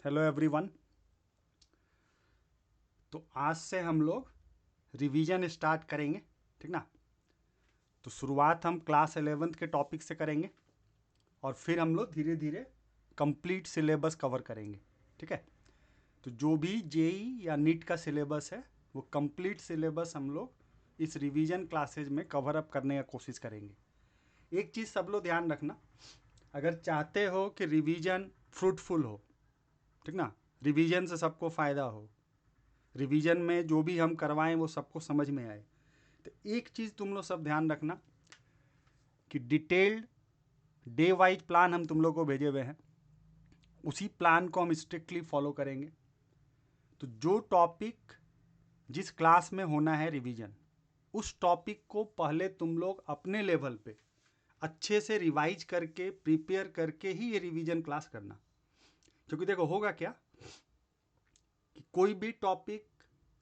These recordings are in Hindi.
Hello everyone. तो आज से हम लोग रिवीजन स्टार्ट करेंगे, ठीक ना। तो शुरुआत हम क्लास 11th के टॉपिक से करेंगे और फिर हम लोग धीरे धीरे कंप्लीट सिलेबस कवर करेंगे, ठीक है। तो जो भी जेई या नीट का सिलेबस है वो कंप्लीट सिलेबस हम लोग इस रिवीजन क्लासेज में कवर अप करने का कोशिश करेंगे। एक चीज़ सब लोग ध्यान रखना, अगर चाहते हो कि रिवीजन फ्रूटफुल हो, ठीक ना, रिवीजन से सबको फ़ायदा हो, रिवीजन में जो भी हम करवाएं वो सबको समझ में आए, तो एक चीज़ तुम लोग सब ध्यान रखना कि डिटेल्ड डे वाइज प्लान हम तुम लोग को भेजे हुए हैं, उसी प्लान को हम स्ट्रिक्टली फॉलो करेंगे। तो जो टॉपिक जिस क्लास में होना है रिवीजन, उस टॉपिक को पहले तुम लोग अपने लेवल पे अच्छे से रिवाइज करके प्रिपेयर करके ही ये रिवीजन क्लास करना। क्योंकि देखो होगा क्या कि कोई भी टॉपिक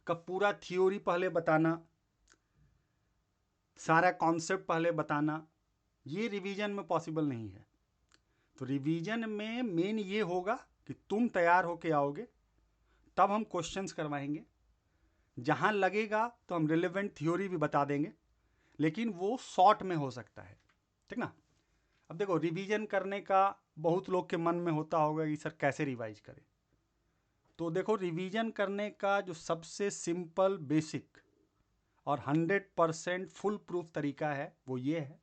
का पूरा थ्योरी पहले बताना, सारा कॉन्सेप्ट पहले बताना, ये रिवीजन में पॉसिबल नहीं है। तो रिवीजन में मेन ये होगा कि तुम तैयार होके आओगे, तब हम क्वेश्चंस करवाएंगे। जहां लगेगा तो हम रिलेवेंट थ्योरी भी बता देंगे, लेकिन वो शॉर्ट में हो सकता है, ठीक ना। अब देखो, रिवीजन करने का बहुत लोग के मन में होता होगा कि सर कैसे रिवाइज करें। तो देखो, रिवीजन करने का जो सबसे सिंपल, बेसिक और 100% फुल प्रूफ तरीका है वो ये है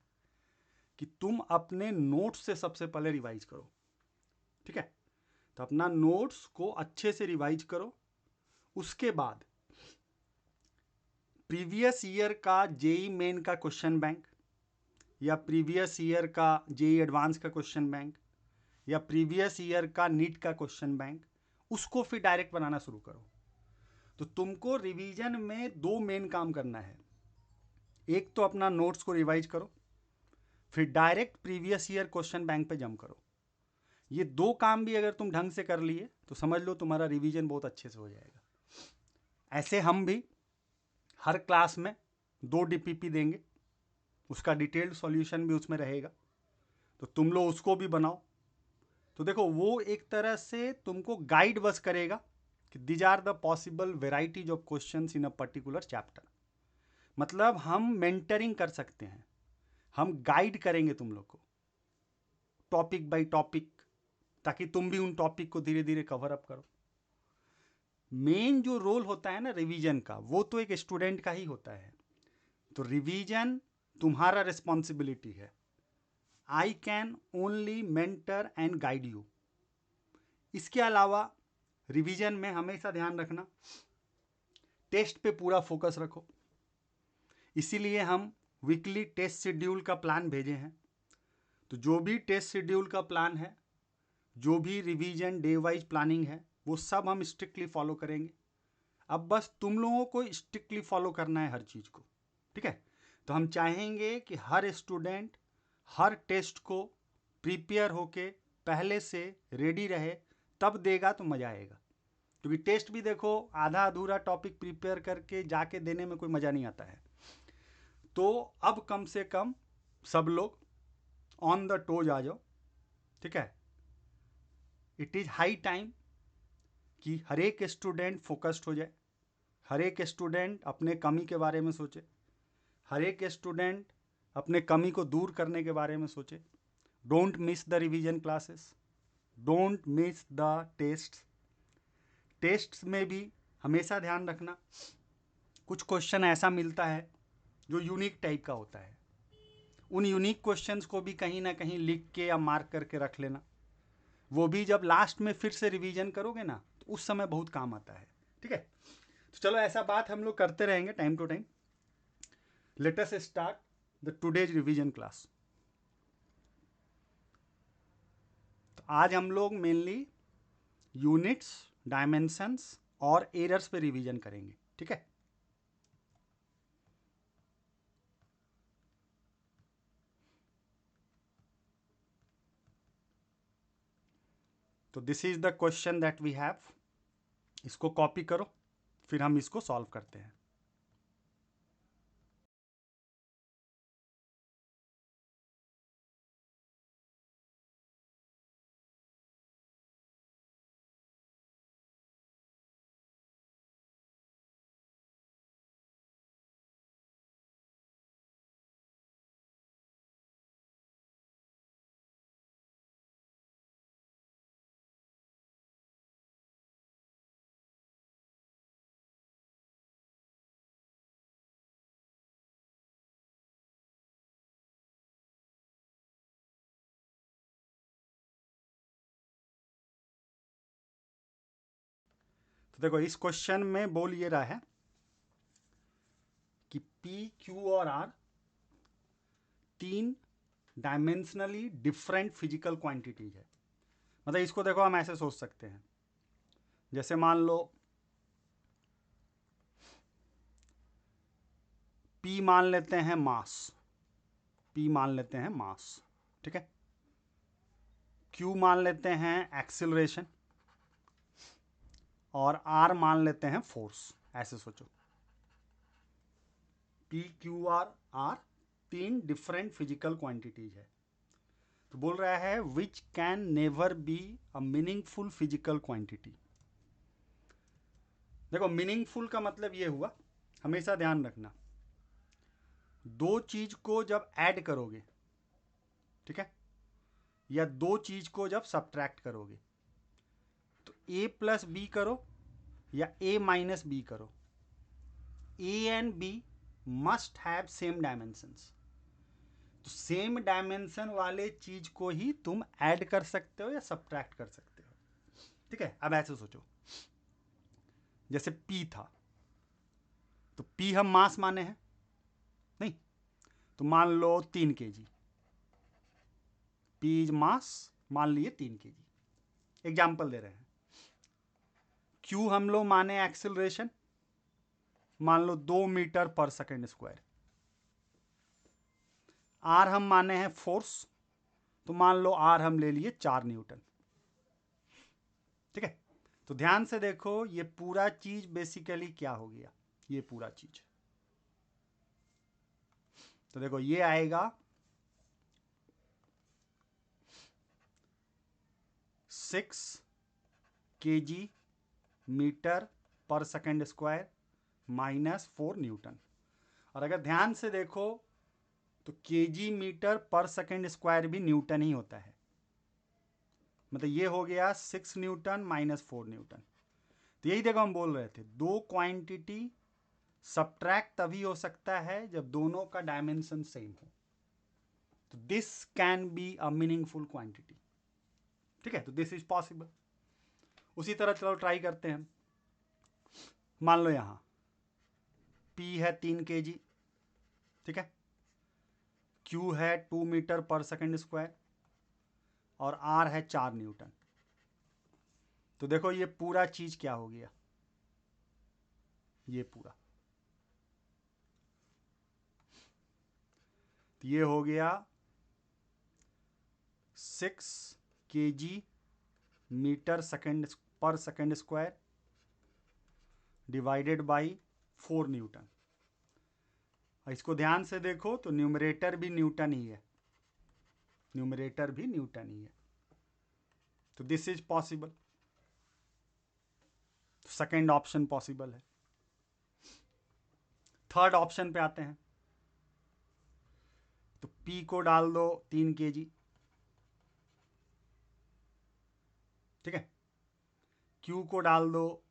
कि तुम अपने नोट्स से सबसे पहले रिवाइज करो, ठीक है। तो अपना नोट्स को अच्छे से रिवाइज करो। उसके बाद प्रीवियस ईयर का जेई मेन का क्वेश्चन बैंक, या प्रीवियस ईयर का जेई एडवांस का क्वेश्चन बैंक, या प्रीवियस ईयर का नीट का क्वेश्चन बैंक, उसको फिर डायरेक्ट बनाना शुरू करो। तो तुमको रिवीजन में दो मेन काम करना है। एक तो अपना नोट्स को रिवाइज करो, फिर direct previous year question bank पे जम करो। ये दो काम भी अगर तुम ढंग से कर लिए तो समझ लो तुम्हारा रिवीजन बहुत अच्छे से हो जाएगा। ऐसे हम भी हर क्लास में 2 डीपीपी देंगे, उसका डिटेल्ड सॉल्यूशन भी उसमें रहेगा, तो तुम लोग उसको भी बनाओ। तो देखो, वो एक तरह से तुमको गाइड बस करेगा कि these are the possible varieties of questions in a particular chapter. मतलब हम मेंटरिंग कर सकते हैं, हम गाइड करेंगे तुम लोग को टॉपिक बाय टॉपिक, ताकि तुम भी उन टॉपिक को धीरे धीरे कवर अप करो। मेन जो रोल होता है ना रिवीजन का, वो तो एक स्टूडेंट का ही होता है। तो रिवीजन तुम्हारा रिस्पॉन्सिबिलिटी है। I can only mentor and guide you. इसके अलावा रिवीजन में हमेशा ध्यान रखना, टेस्ट पे पूरा फोकस रखो। इसीलिए हम वीकली टेस्ट शेड्यूल का प्लान भेजे हैं। तो जो भी टेस्ट शेड्यूल का प्लान है, जो भी रिवीजन डे वाइज प्लानिंग है, वो सब हम स्ट्रिक्टली फॉलो करेंगे। अब बस तुम लोगों को स्ट्रिक्टली फॉलो करना है हर चीज़ को, ठीक है। तो हम चाहेंगे कि हर स्टूडेंट हर टेस्ट को प्रिपेयर होके पहले से रेडी रहे, तब देगा तो मज़ा आएगा। क्योंकि टेस्ट भी देखो, आधा अधूरा टॉपिक प्रिपेयर करके जाके देने में कोई मज़ा नहीं आता है। तो अब कम से कम सब लोग ऑन द टोज आ जाओ, ठीक है। इट इज़ हाई टाइम कि हर एक स्टूडेंट फोकस्ड हो जाए, हर एक स्टूडेंट अपने कमी के बारे में सोचे, हर एक स्टूडेंट अपने कमी को दूर करने के बारे में सोचे। Don't miss the revision classes, don't miss the tests. Tests में भी हमेशा ध्यान रखना, कुछ क्वेश्चन ऐसा मिलता है जो यूनिक टाइप का होता है। उन यूनिक क्वेश्चंस को भी कहीं ना कहीं लिख के या मार्क करके रख लेना। वो भी जब लास्ट में फिर से रिवीजन करोगे ना, तो उस समय बहुत काम आता है, ठीक है। तो चलो, ऐसा बात हम लोग करते रहेंगे time to time. Let us start the today's revision class. तो आज हम लोग मेनली यूनिट्स, डायमेंशंस और एरर्स पे रिवीजन करेंगे, ठीक है। तो this is the question that we have. इसको कॉपी करो, फिर हम इसको सॉल्व करते हैं। तो देखो इस क्वेश्चन में बोल ये रहा है कि पी क्यू और आर तीन डायमेंशनली डिफरेंट फिजिकल क्वांटिटीज है। मतलब इसको देखो हम ऐसे सोच सकते हैं, जैसे मान लो P मान लेते हैं मास, P मान लेते हैं मास, ठीक है। Q मान लेते हैं एक्सिलरेशन और R मान लेते हैं फोर्स। ऐसे सोचो, P Q R तीन डिफरेंट फिजिकल क्वांटिटीज है। तो बोल रहा है which can never be a meaningful physical quantity. देखो मीनिंगफुल का मतलब ये हुआ, हमेशा ध्यान रखना, दो चीज को जब ऐड करोगे, ठीक है, या दो चीज को जब सब्ट्रैक्ट करोगे, तो a प्लस बी करो या a माइनस बी करो, a and b must have same dimensions. तो सेम डायमेंशन वाले चीज को ही तुम ऐड कर सकते हो या सब्ट्रैक्ट कर सकते हो, ठीक है। अब ऐसे सोचो, जैसे P था, तो P हम मास माने हैं नहीं, तो मान लो 3 kg, P इज मास, मान लिए 3 kg। एग्जाम्पल दे रहे हैं। Q हम लोग माने एक्सिलरेशन, मान लो 2 मीटर पर सेकेंड स्क्वायर। R हम माने हैं फोर्स, तो मान लो R हम ले लिए 4 न्यूटन, ठीक है। तो ध्यान से देखो, ये पूरा चीज बेसिकली क्या हो गया, ये पूरा चीज, तो देखो ये आएगा 6 kg मीटर पर सेकेंड स्क्वायर माइनस 4 न्यूटन। और अगर ध्यान से देखो तो kg मीटर पर सेकेंड स्क्वायर भी न्यूटन ही होता है। मतलब ये हो गया 6 न्यूटन माइनस 4 न्यूटन। तो यही देखो हम बोल रहे थे, दो क्वांटिटी सब्ट्रैक्ट तभी हो सकता है जब दोनों का डायमेंशन सेम हो। तो this can be a meaningful quantity, ठीक है। तो दिस इज पॉसिबल। उसी तरह चलो ट्राई करते हैं। मान लो यहां P है 3 kg, ठीक है, Q है 2 मीटर पर सेकेंड स्क्वायर और R है 4 न्यूटन। तो देखो ये पूरा चीज क्या हो गया, ये पूरा, तो ये हो गया 6 kg मीटर सेकेंड पर second square divided by 4 Newton. इसको ध्यान से देखो तो न्यूमरेटर भी न्यूटन ही है, न्यूमरेटर भी न्यूटन ही है। तो this is possible, second option possible है। थर्ड ऑप्शन पे आते हैं। तो P को डाल दो 3 kg, ठीक है, Q को डाल दो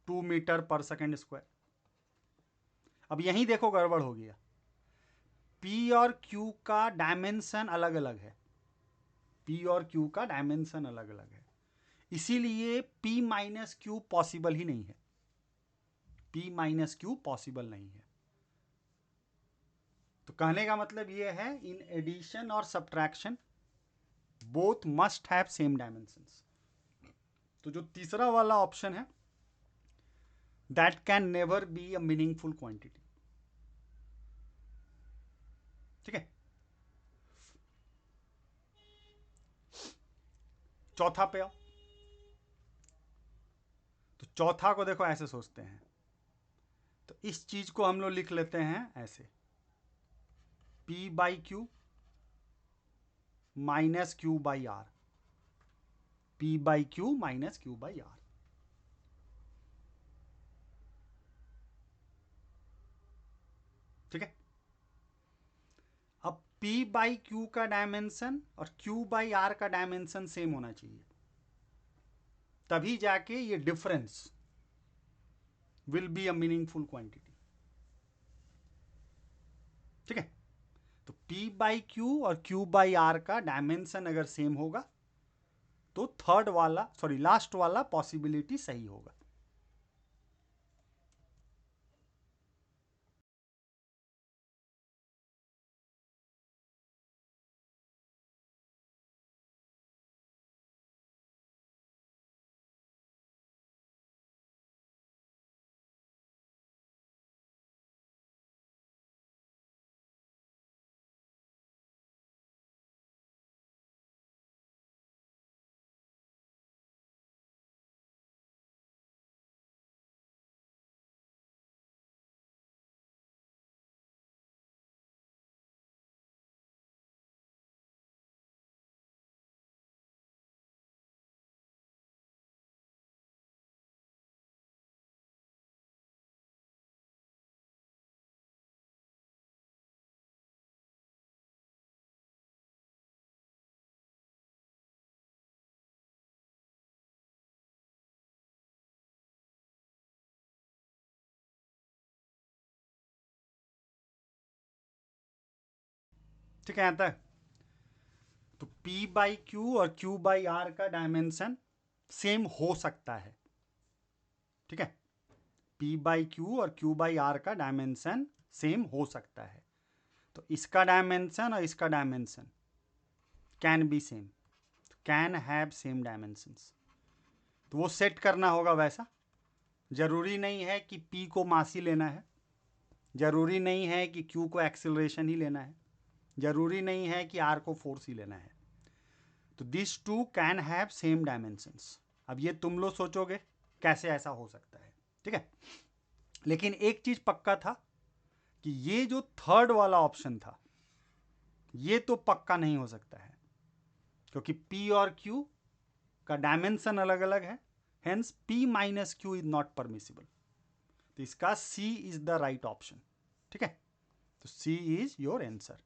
2 मीटर पर सेकेंड स्क्वायर। अब यहीं देखो गड़बड़ हो गया, P और Q का डायमेंशन अलग अलग है, P और Q का डायमेंशन अलग अलग है, इसीलिए P माइनस Q पॉसिबल ही नहीं है, P माइनस Q पॉसिबल नहीं है। तो कहने का मतलब यह है, इन एडिशन और subtraction both must have same dimensions. तो जो तीसरा वाला ऑप्शन है, that can never be a meaningful quantity, ठीक है। चौथा पे आओ। तो चौथा को देखो ऐसे सोचते हैं, तो इस चीज को हम लोग लिख लेते हैं ऐसे, P by Q minus Q by R, P by Q minus Q by R, ठीक है। अब P बाई क्यू का डायमेंशन और Q बाई आर का डायमेंशन सेम होना चाहिए, तभी जाके ये difference will be a meaningful quantity, ठीक है। तो P बाई क्यू और Q बाई आर का डायमेंशन अगर सेम होगा तो थर्ड वाला लास्ट वाला पॉसिबिलिटी सही होगा। ठीक है, आता है। तो P बाई क्यू और Q बाई आर का डायमेंशन सेम हो सकता है। ठीक है, P बाई क्यू और Q बाई आर का डायमेंशन सेम हो सकता है। तो इसका डायमेंशन और इसका dimension can be same, can have same dimensions. तो वो सेट करना होगा वैसा। जरूरी नहीं है कि P को मास ही लेना है, जरूरी नहीं है कि Q को एक्सेलरेशन ही लेना है, जरूरी नहीं है कि R को फोर्स ही लेना है। तो this two can have same dimensions. अब ये तुम लोग सोचोगे कैसे ऐसा हो सकता है, ठीक है। लेकिन एक चीज पक्का था कि ये जो थर्ड वाला ऑप्शन था ये तो पक्का नहीं हो सकता है, क्योंकि P और Q का डायमेंशन अलग अलग है। Hence P minus Q is not permissible. तो इसका C is the right option. ठीक है, तो C इज योर आंसर।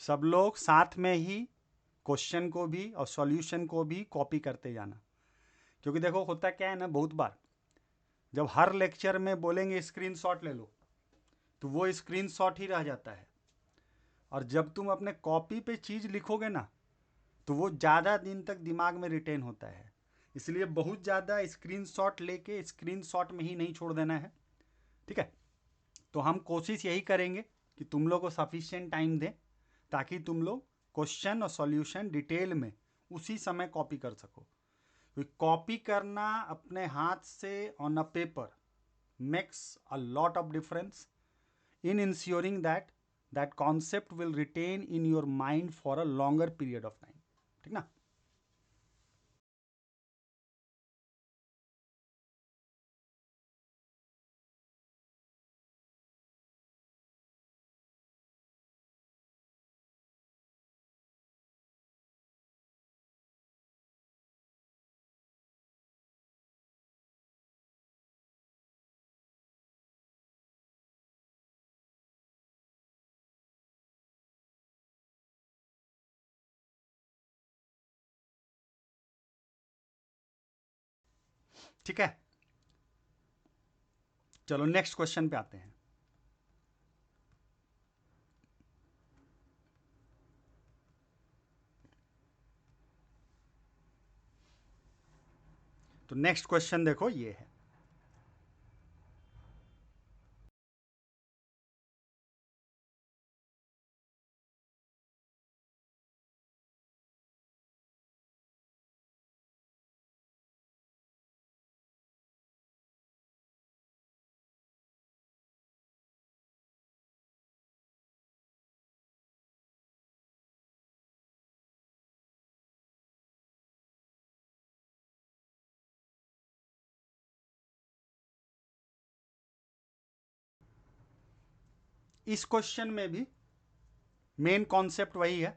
सब लोग साथ में ही क्वेश्चन को भी और सॉल्यूशन को भी कॉपी करते जाना, क्योंकि देखो होता क्या है ना, बहुत बार जब हर लेक्चर में बोलेंगे स्क्रीनशॉट ले लो तो वो स्क्रीनशॉट ही रह जाता है, और जब तुम अपने कॉपी पे चीज़ लिखोगे ना तो वो ज़्यादा दिन तक दिमाग में रिटेन होता है। इसलिए बहुत ज़्यादा स्क्रीनशॉट लेके स्क्रीनशॉट में ही नहीं छोड़ देना है। ठीक है, तो हम कोशिश यही करेंगे कि तुम लोग को सफिशिएंट टाइम दें ताकि तुम लोग क्वेश्चन और सॉल्यूशन डिटेल में उसी समय कॉपी कर सको। कॉपी करना अपने हाथ से on a paper makes a lot of difference in ensuring that that concept will retain in your mind for a longer period of time। ठीक ना। ठीक है, चलो नेक्स्ट क्वेश्चन पे आते हैं। तो नेक्स्ट क्वेश्चन देखो ये है। इस क्वेश्चन में भी मेन कॉन्सेप्ट वही है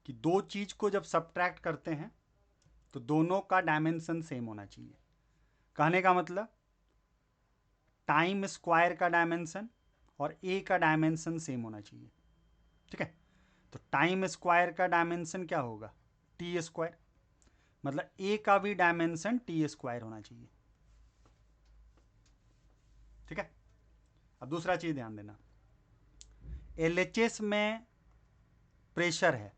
कि दो चीज को जब सब्ट्रैक्ट करते हैं तो दोनों का डायमेंशन सेम होना चाहिए। कहने का मतलब टाइम स्क्वायर का डायमेंशन और ए का डायमेंशन सेम होना चाहिए। ठीक है, तो टाइम स्क्वायर का डायमेंशन क्या होगा, टी स्क्वायर, मतलब ए का भी डायमेंशन टी स्क्वायर होना चाहिए। ठीक है, अब दूसरा चीज ध्यान देना, एलएचएस में प्रेशर है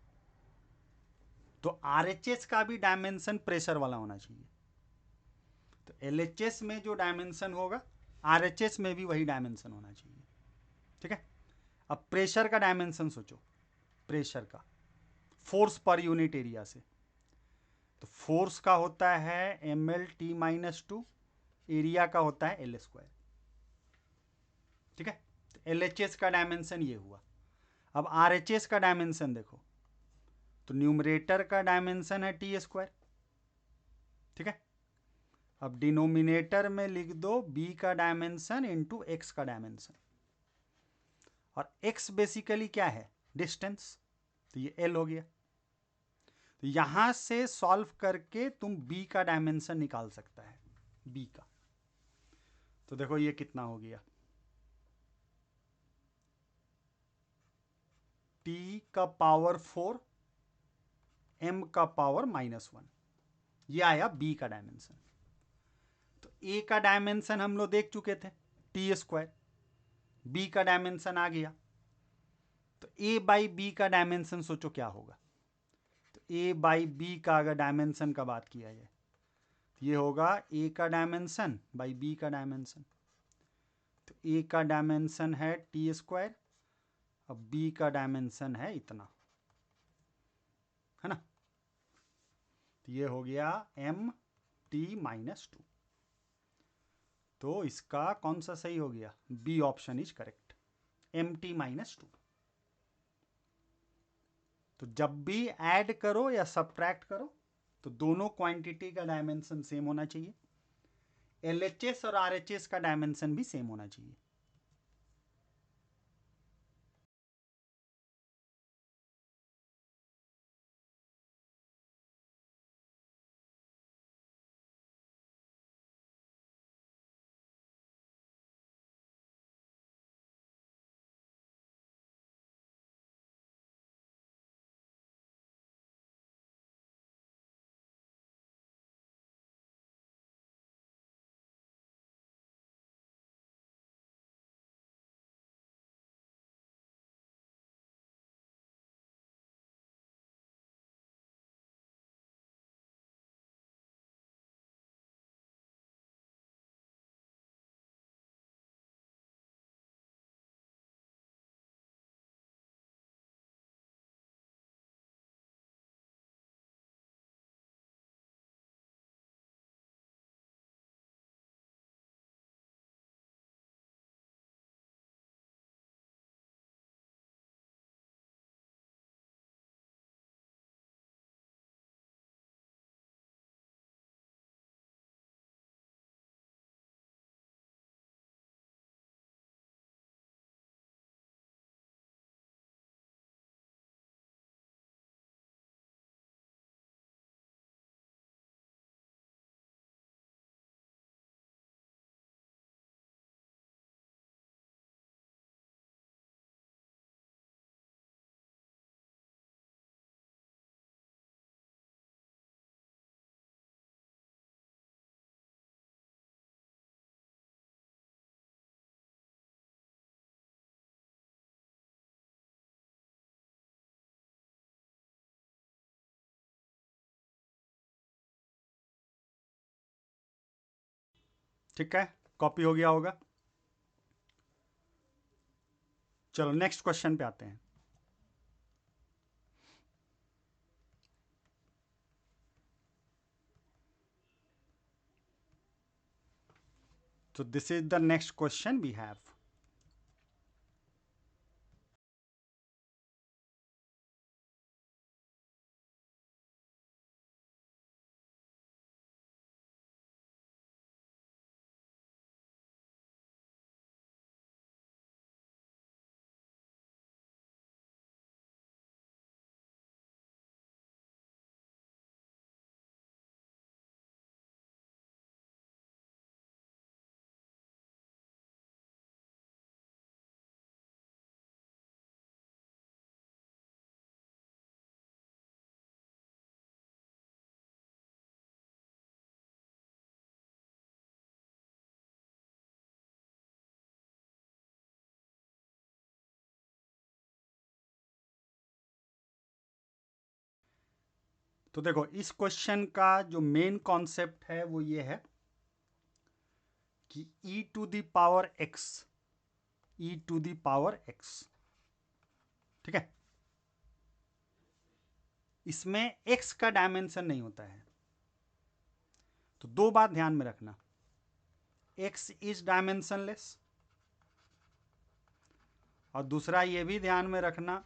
तो आरएचएस का भी डायमेंशन प्रेशर वाला होना चाहिए। तो एलएचएस में जो डायमेंशन होगा आरएचएस में भी वही डायमेंशन होना चाहिए। ठीक है, अब प्रेशर का डायमेंशन सोचो, प्रेशर का फोर्स पर यूनिट एरिया से, तो फोर्स का होता है M L T minus two, area का होता है एल स्क्वायर। ठीक है, तो एल एच एस का डायमेंशन ये हुआ। अब आर एच एस का डायमेंशन देखो, तो न्यूमरेटर का डायमेंशन है टी स्क्वायर। ठीक है, अब डिनोमिनेटर में लिख दो बी का डायमेंशन इंटू एक्स का डायमेंशन, और एक्स बेसिकली क्या है, डिस्टेंस, तो ये एल हो गया। तो यहां से सॉल्व करके तुम बी का डायमेंशन निकाल सकता है, बी का। तो देखो ये कितना हो गया, टी का पावर 4 एम का पावर -1, ये आया बी का डायमेंशन। तो ए का डायमेंशन हम लोग देख चुके थे, टी स्क्वायर, बी का डायमेंशन आ गया। तो ए बाई बी का डायमेंशन सोचो क्या होगा, तो ए बाई बी का अगर डायमेंशन का बात किया जाए तो ये होगा ए का डायमेंशन बाई बी का डायमेंशन। तो ए का डायमेंशन है टी स्क्वायर, अब बी का डायमेंशन है इतना, है ना। तो ये हो गया एम टी -2। तो इसका कौन सा सही हो गया, B option is correct, M T -2। तो जब भी ऐड करो या सब्ट्रैक्ट करो तो दोनों क्वांटिटी का डायमेंशन सेम होना चाहिए, एलएचएस और आरएचएस का डायमेंशन भी सेम होना चाहिए। ठीक है, कॉपी हो गया होगा। चलो नेक्स्ट क्वेश्चन पे आते हैं। So this is the next question we have. तो देखो इस क्वेश्चन का जो मेन कॉन्सेप्ट है वो ये है कि e to the power x, e to the power x, ठीक है, इसमें x का डायमेंशन नहीं होता है। तो दो बात ध्यान में रखना, x इज डायमेंशनलेस, और दूसरा ये भी ध्यान में रखना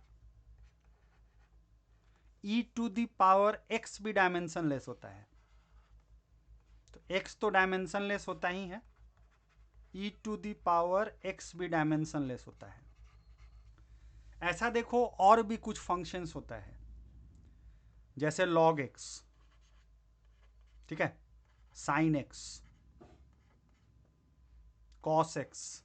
e to the power x भी डायमेंशनलेस होता है। तो x तो डायमेंशनलेस होता ही है, e to the power x भी डायमेंशनलेस होता है। ऐसा देखो और भी कुछ फंक्शंस होता है, जैसे log x, ठीक है, sin x, cos x,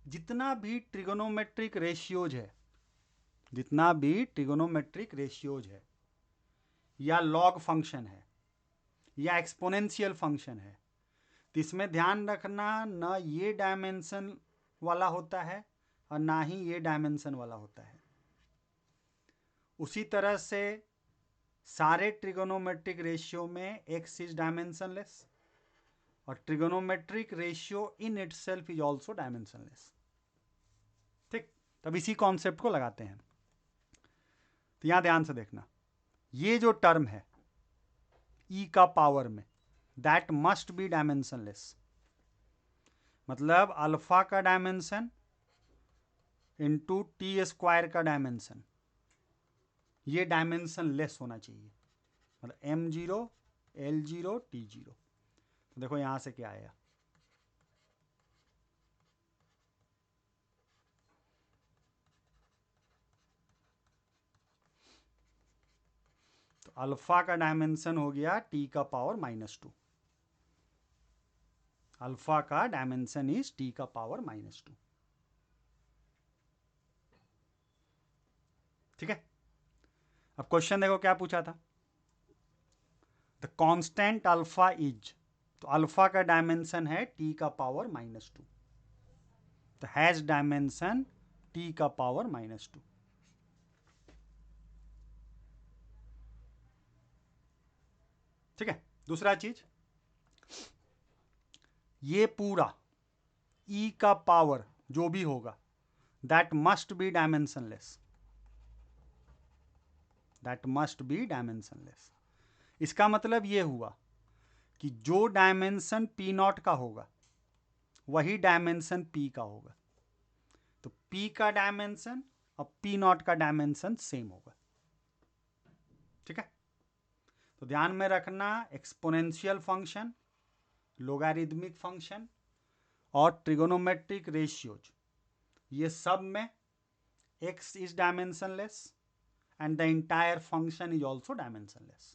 जितना भी ट्रिगोनोमेट्रिक रेशियोज है, जितना भी ट्रिगोनोमेट्रिक रेशियोज है, या लॉग फंक्शन है, या एक्सपोनेंशियल फंक्शन है, तो इसमें ध्यान रखना ना ये डायमेंशन वाला होता है और ना ही ये डायमेंशन वाला होता है। उसी तरह से सारे ट्रिगोनोमेट्रिक रेशियो में x इज डायमेंशनलेस, और trigonometric ratio in itself is also dimensionless. ठीक, तब इसी कॉन्सेप्ट को लगाते हैं। तो यहां ध्यान से देखना, ये जो टर्म है e का पावर में, दैट मस्ट बी डायमेंशनलेस, मतलब अल्फा का डायमेंशन इंटू टी स्क्वायर का डायमेंशन, ये डायमेंशन लेस होना चाहिए, मतलब m0 l0 t0। तो देखो यहां से क्या आया, तो अल्फा का डायमेंशन हो गया t का पावर -2, अल्फा का डायमेंशन इज t का पावर -2, ठीक है। अब क्वेश्चन देखो क्या पूछा था, द कांस्टेंट अल्फा इज, तो अल्फा का डायमेंशन है t का पावर -2, तो हैज डायमेंशन t का पावर -2। ठीक है, दूसरा चीज, ये पूरा e का पावर जो भी होगा that must be dimensionless, that must be dimensionless. इसका मतलब ये हुआ कि जो डायमेंशन पी नॉट का होगा वही डायमेंशन पी का होगा, तो पी का डायमेंशन और पी नॉट का डायमेंशन सेम होगा, ठीक है। तो ध्यान में रखना, एक्सपोनेंशियल फंक्शन, लोगारिथमिक फंक्शन और ट्रिगोनोमेट्रिक रेशियोज, ये सब में x is dimensionless and the entire function is also dimensionless.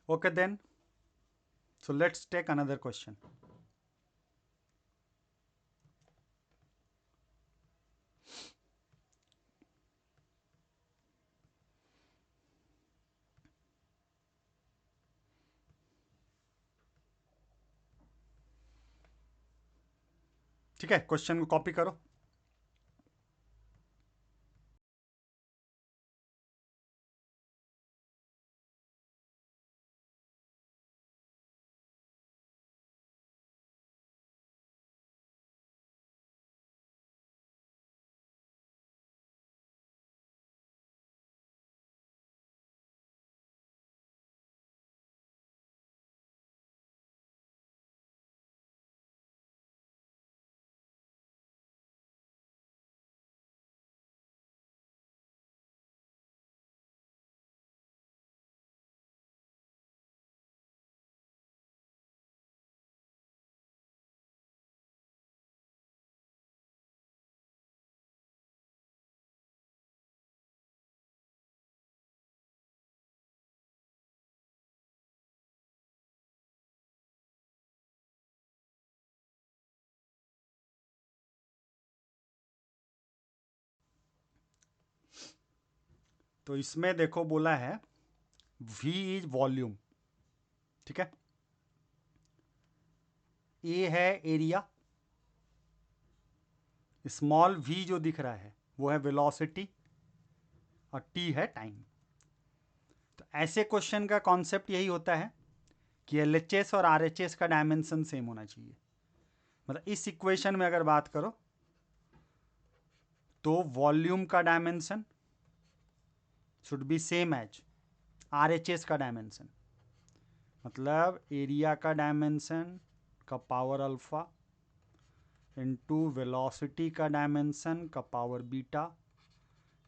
Okay then, so let's take another question. ठीक है, क्वेश्चन को कॉपी करो. तो इसमें देखो बोला है V इज वॉल्यूम. ठीक है, A है एरिया, स्मॉल v जो दिख रहा है वो है वेलोसिटी, और t है टाइम. तो ऐसे क्वेश्चन का कॉन्सेप्ट यही होता है कि LHS और RHS का डायमेंशन सेम होना चाहिए. मतलब इस इक्वेशन में अगर बात करो तो वॉल्यूम का dimension should be same as RHS का डायमेंशन. मतलब एरिया का डायमेंशन का पावर अल्फा इंटू वेलोसिटी का डायमेंशन का पावर बीटा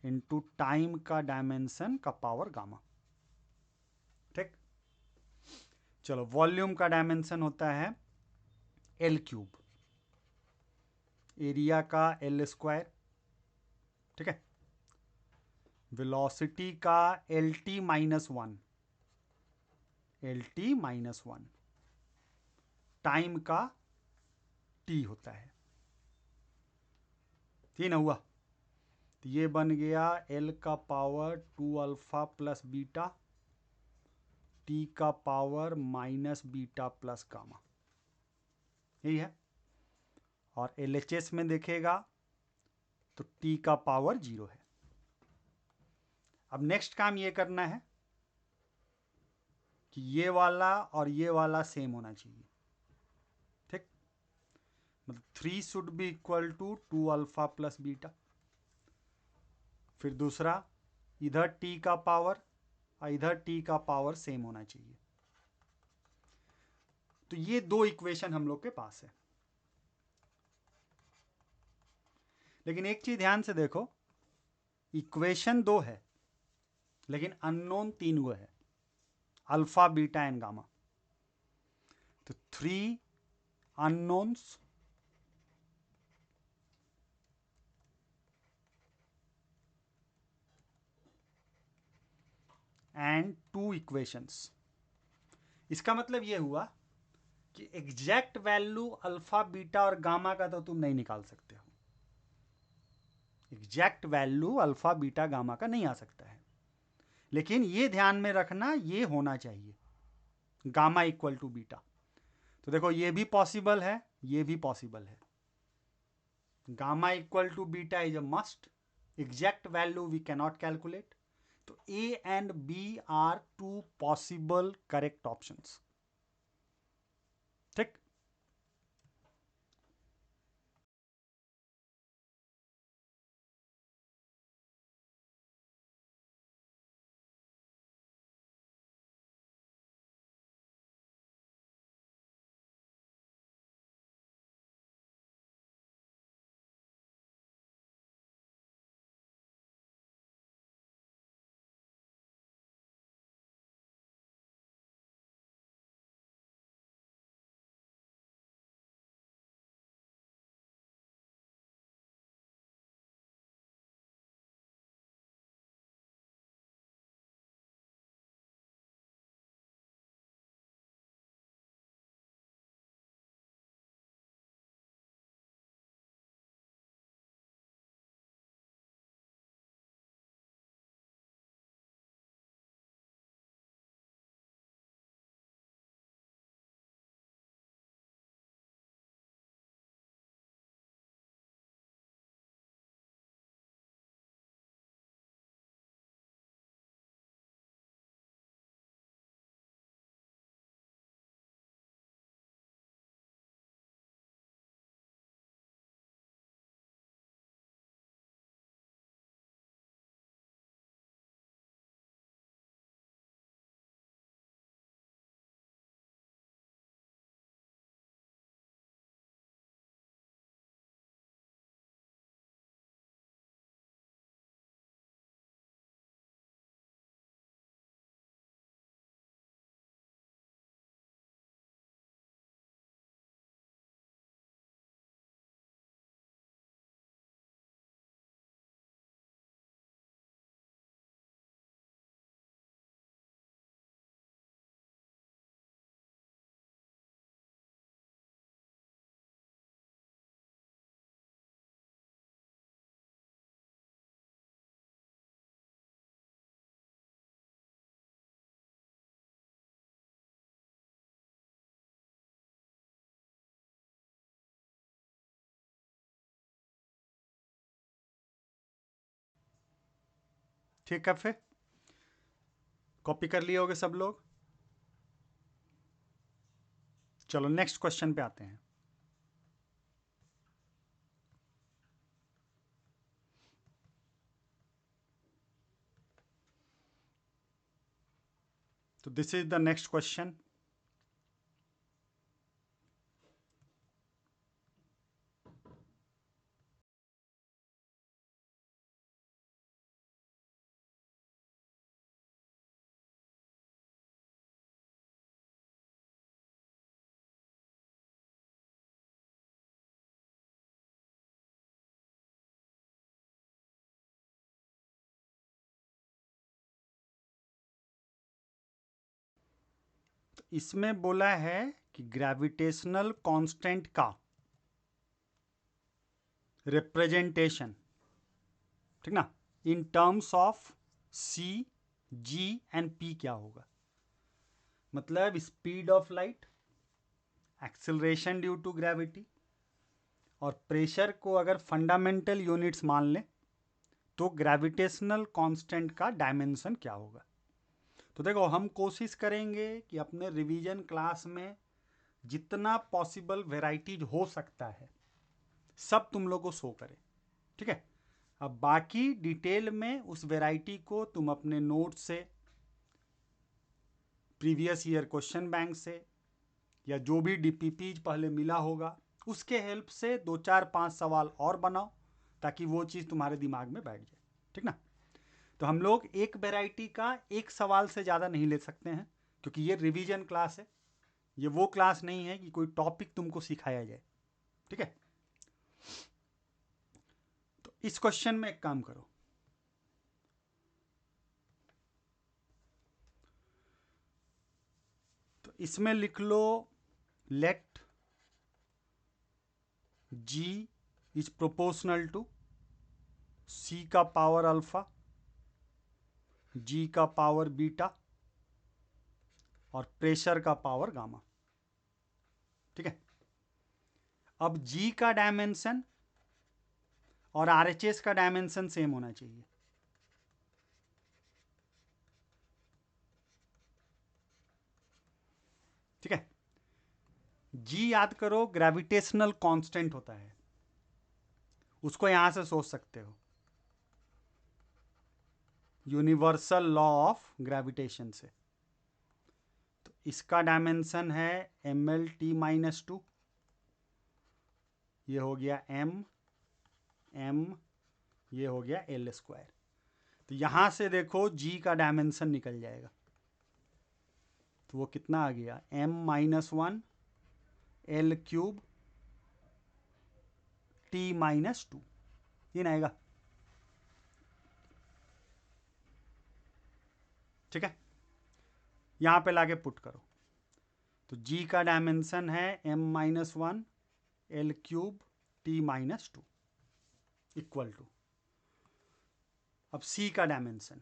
इंटू टाइम का डायमेंशन का पावर गामा. ठीक, चलो वॉल्यूम का डायमेंशन होता है L क्यूब, एरिया का L स्क्वायर. ठीक है, वेलोसिटी का LT minus one, LT minus one, time का T होता है. ठीक ना हुआ, तो ये बन गया L का power 2 alpha plus beta, T का power minus beta plus gamma. यही है. और LHS में देखेगा तो T का पावर 0 है. अब नेक्स्ट काम ये करना है कि ये वाला और ये वाला सेम होना चाहिए. ठीक, मतलब 3 should be equal to 2 alpha plus beta. फिर दूसरा, इधर T का पावर और इधर T का पावर सेम होना चाहिए. तो ये दो इक्वेशन हम लोग के पास है. लेकिन एक चीज ध्यान से देखो, इक्वेशन दो है लेकिन अननोन तीन गो है, अल्फा बीटा एंड गामा. तो 3 अननोन्स एंड 2 इक्वेशंस. इसका मतलब यह हुआ कि एग्जैक्ट वैल्यू अल्फा बीटा और गामा का तो तुम नहीं निकाल सकते हो. Exact value alpha beta gamma का नहीं आ सकता है. लेकिन ये ध्यान में रखना, ये होना चाहिए गामा इक्वल टू बीटा. तो देखो ये भी पॉसिबल है, ये भी पॉसिबल है. Gamma equal to beta is a must. Exact value we cannot calculate. तो A and B are two possible correct options. ठीक. ठीक है, फिर कॉपी कर लिए होगे सब लोग। चलो नेक्स्ट क्वेश्चन पे आते हैं। तो this is the next question. इसमें बोला है कि ग्रेविटेशनल कांस्टेंट का रिप्रेजेंटेशन, ठीक ना, in terms of C, G and P क्या होगा। मतलब speed of light, acceleration due to gravity और प्रेशर को अगर फंडामेंटल यूनिट्स मान लें तो ग्रेविटेशनल कांस्टेंट का डायमेंशन क्या होगा। तो देखो, हम कोशिश करेंगे कि अपने रिवीजन क्लास में जितना पॉसिबल वेराइटीज हो सकता है सब तुम लोग को शो करें, ठीक है। अब बाकी डिटेल में उस वेराइटी को तुम अपने नोट से, प्रीवियस ईयर क्वेश्चन बैंक से, या जो भी डीपीपीज पहले मिला होगा उसके हेल्प से 2 4 5 सवाल और बनाओ ताकि वो चीज़ तुम्हारे दिमाग में बैठ जाए, ठीक ना। तो हम लोग एक वेराइटी का एक सवाल से ज़्यादा नहीं ले सकते हैं क्योंकि ये रिवीजन क्लास है, ये वो क्लास नहीं है कि कोई टॉपिक तुमको सिखाया जाए, ठीक है। तो इस क्वेश्चन में एक काम करो, तो इसमें लिख लो let G is proportional to C का पावर अल्फा, जी का पावर बीटा और प्रेशर का पावर गामा, ठीक है। अब जी का डायमेंशन और आरएचएस का डायमेंशन सेम होना चाहिए, ठीक है। जी याद करो ग्रेविटेशनल कांस्टेंट होता है, उसको यहां से सोच सकते हो यूनिवर्सल लॉ ऑफ ग्रेविटेशन से। तो इसका डायमेंशन है mL/t-2, ये हो गया m, ये हो गया L²। तो यहां से देखो g का डायमेंशन निकल जाएगा, तो वो कितना आ गया m-1 L³ t-2, ये ना आएगा, ठीक है। यहां पे लाके पुट करो, तो g का डायमेंशन है m-1 L³ t-2 equal to, अब c का डायमेंशन,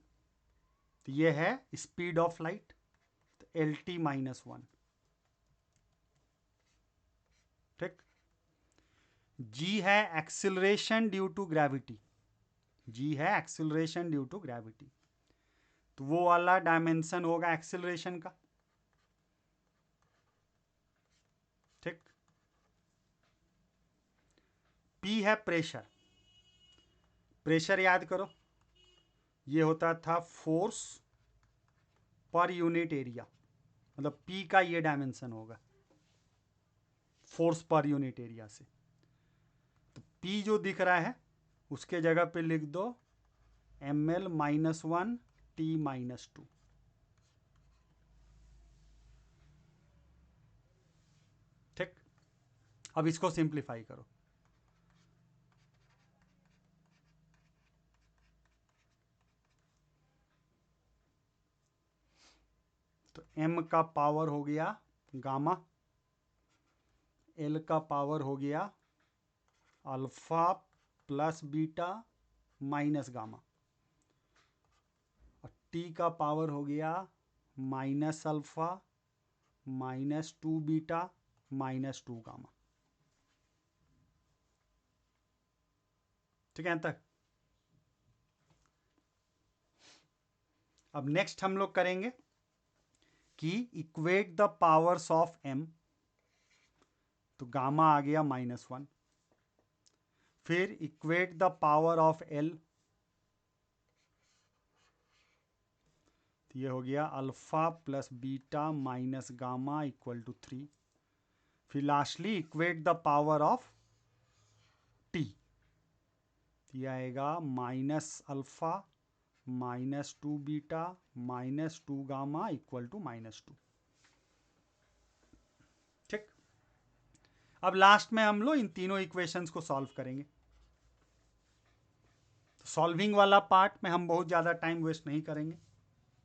तो ये है स्पीड ऑफ लाइट, तो LT-1, ठीक। g है acceleration due to gravity, g है एक्सिलरेशन ड्यू टू ग्रेविटी, तो वो वाला डायमेंशन होगा एक्सिलरेशन का, ठीक। p है प्रेशर, प्रेशर याद करो ये होता था फोर्स पर यूनिट एरिया, मतलब p का ये डायमेंशन होगा फोर्स पर यूनिट एरिया से। तो p जो दिख रहा है उसके जगह पे लिख दो mL-1 t-2, ठीक। अब इसको सिंप्लीफाई करो, तो m का पावर हो गया गामा, l का पावर हो गया alpha plus beta minus gamma, और t का पावर हो गया माइनस अल्फा -2 बीटा -2 गामा, ठीक है। तक अब नेक्स्ट हम लोग करेंगे कि equate the powers of m, तो गामा आ गया -1। फिर equate the power of l, तो ये हो गया alpha plus beta minus gamma equal to 3। फिर lastly equate the power of t, ये आएगा -alpha -2 beta -2 gamma equal to -2। ठीक, अब लास्ट में हम लोग इन तीनों इक्वेशंस को सॉल्व करेंगे। तो सॉल्विंग वाला पार्ट में हम बहुत ज़्यादा टाइम वेस्ट नहीं करेंगे,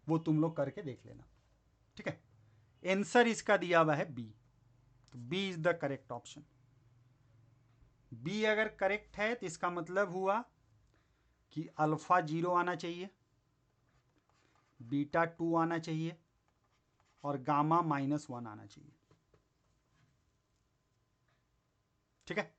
वो तुम लोग करके देख लेना। ठीक है, आंसर इसका दिया हुआ है बी, तो B is the correct option. B अगर करेक्ट है तो इसका मतलब हुआ कि अल्फा 0 आना चाहिए, बीटा 2 आना चाहिए और गामा -1 आना चाहिए। ठीक है,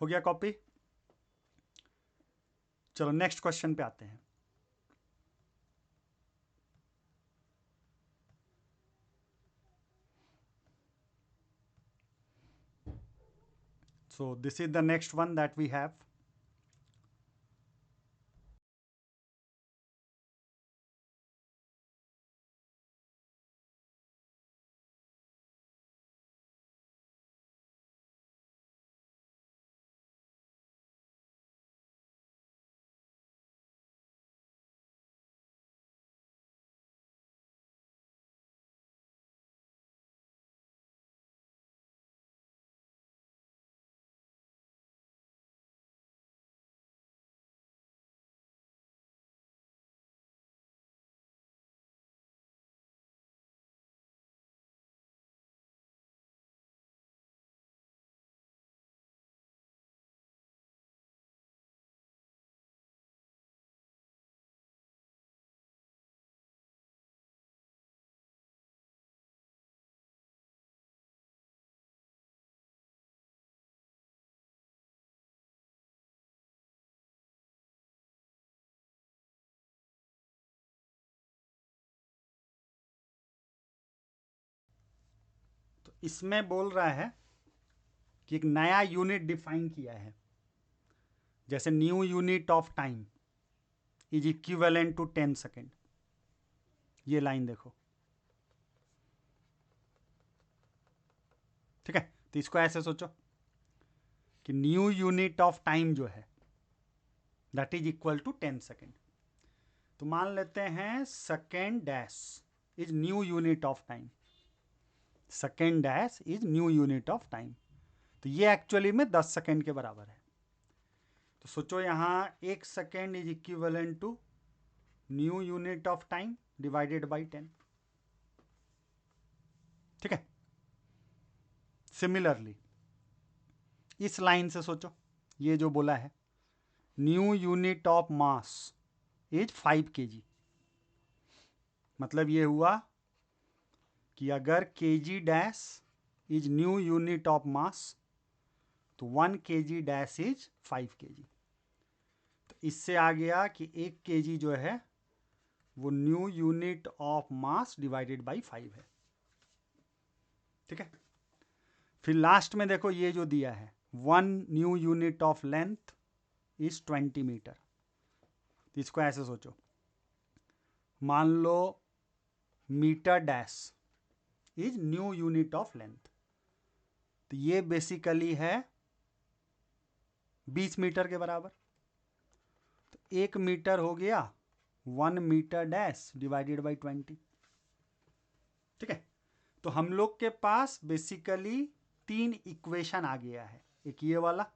हो गया कॉपी। चलो नेक्स्ट क्वेश्चन पे आते हैं। So this is the next one that we have. इसमें बोल रहा है कि एक नया यूनिट डिफाइन किया है, जैसे new unit of time is equivalent to 10 second. ये लाइन देखो, ठीक है। तो इसको ऐसे सोचो कि न्यू यूनिट ऑफ टाइम जो है that is equal to 10 second. तो मान लेते हैं second dash is new unit of time, second dash is new unit of time. तो ये एक्चुअली में 10 सेकेंड के बराबर है। तो सोचो यहाँ 1 second is equivalent to new unit of time divided by 10, ठीक है। सिमिलरली इस लाइन से सोचो, ये जो बोला है new unit of mass is 5 kg, मतलब ये हुआ कि अगर kg dash is new unit of mass तो 1 kg डैश इज 5 kg। तो इससे आ गया कि 1 kg जो है वो new unit of mass divided by 5 है, ठीक है। फिर लास्ट में देखो ये जो दिया है 1 new unit of length is 20 metre. तो इसको ऐसे सोचो, मान लो metre dash is new unit of length, तो ये बेसिकली है 20 मीटर के बराबर। तो 1 मीटर हो गया 1 मीटर डैश डिवाइडेड बाई 20, ठीक है। तो हम लोग के पास बेसिकली 3 इक्वेशन आ गया है, एक ये वाला,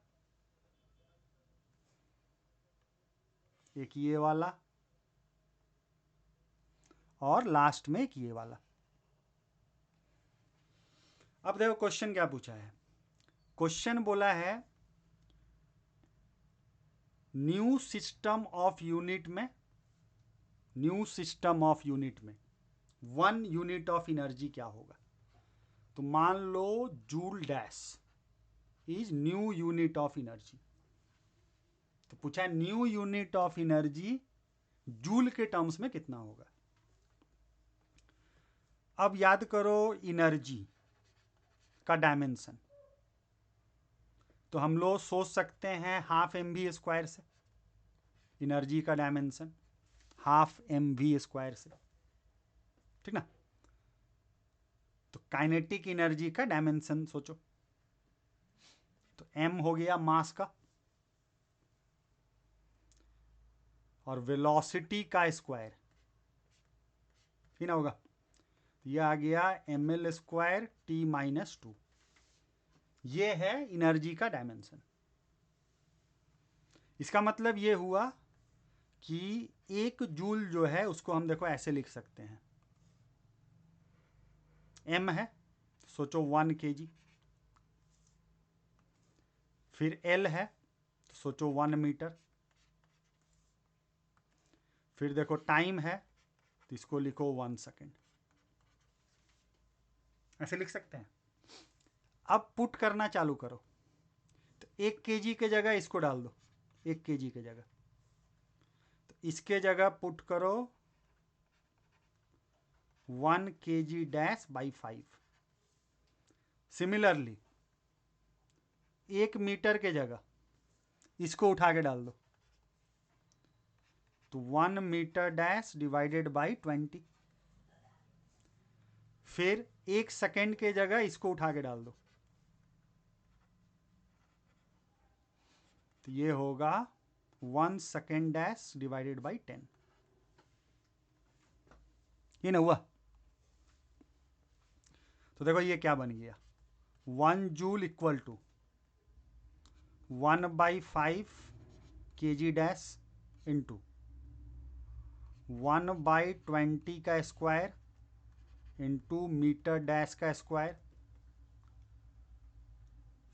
एक ये वाला और लास्ट में एक ये वाला। अब देखो क्वेश्चन क्या पूछा है। क्वेश्चन बोला है न्यू सिस्टम ऑफ यूनिट में, न्यू सिस्टम ऑफ यूनिट में 1 यूनिट ऑफ एनर्जी क्या होगा। तो मान लो joule dash is new unit of energy. तो पूछा है new unit of energy joule के टर्म्स में कितना होगा। अब याद करो एनर्जी का डायमेंशन, तो हम लोग सोच सकते हैं हाफ mv² से, एनर्जी का डायमेंशन हाफ mv² से, ठीक ना। तो काइनेटिक एनर्जी का डायमेंशन सोचो, तो m हो गया मास का और वेलोसिटी का स्क्वायर, ही ना होगा। तो यह आ गया ml² t-2, ये है एनर्जी का डायमेंशन। इसका मतलब ये हुआ कि 1 जूल जो है उसको हम देखो ऐसे लिख सकते हैं, m है सोचो 1 kg, फिर l है तो सोचो 1 मीटर, फिर देखो टाइम है तो इसको लिखो 1 सेकेंड, ऐसे लिख सकते हैं। अब पुट करना चालू करो, तो 1 kg के जगह इसको डाल दो, 1 kg के जगह, तो इसके जगह पुट करो 1 kg डैश बाई 5। सिमिलरली 1 मीटर के जगह इसको उठा के डाल दो, तो 1 मीटर डैश डिवाइडेड बाई 20। फिर 1 सेकेंड के जगह इसको उठा के डाल दो, तो ये होगा 1 सेकेंड डैश डिवाइडेड बाई 10, ये ना हुआ। तो देखो ये क्या बन गया, 1 joule equal to 1/5 kg dash into 1/20 का स्क्वायर इंटू मीटर डैश का स्क्वायर,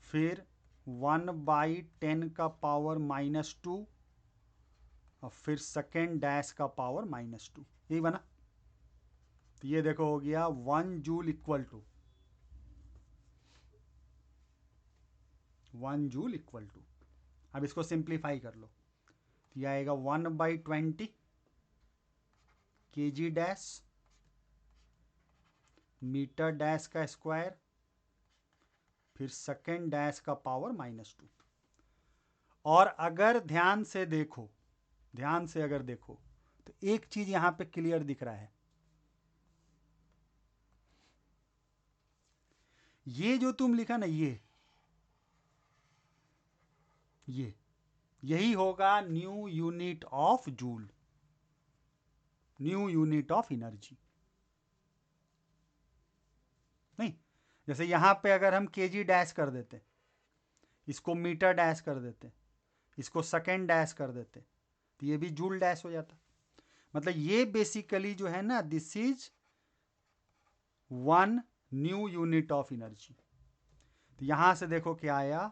फिर 1/10 का पावर -2 और फिर सेकेंड डैश का पावर -2, यही बना। तो ये देखो हो गया 1 joule equal to 1 joule equal to, अब इसको सिंप्लीफाई कर लो, तो यह आएगा 1/20 kg डैश मीटर डैश का स्क्वायर फिर सेकेंड डैश का पावर -2। और अगर ध्यान से अगर देखो तो एक चीज यहां पे क्लियर दिख रहा है, ये जो तुम लिखा ना, यही होगा new unit of joule, new unit of energy. नहीं, जैसे यहां पे अगर हम केजी डैश कर देते, इसको मीटर डैश कर देते, इसको सेकेंड डैश कर देते, तो ये भी जूल डैश हो जाता। मतलब ये बेसिकली जो है ना, this is one new unit of energy. तो यहां से देखो क्या आया,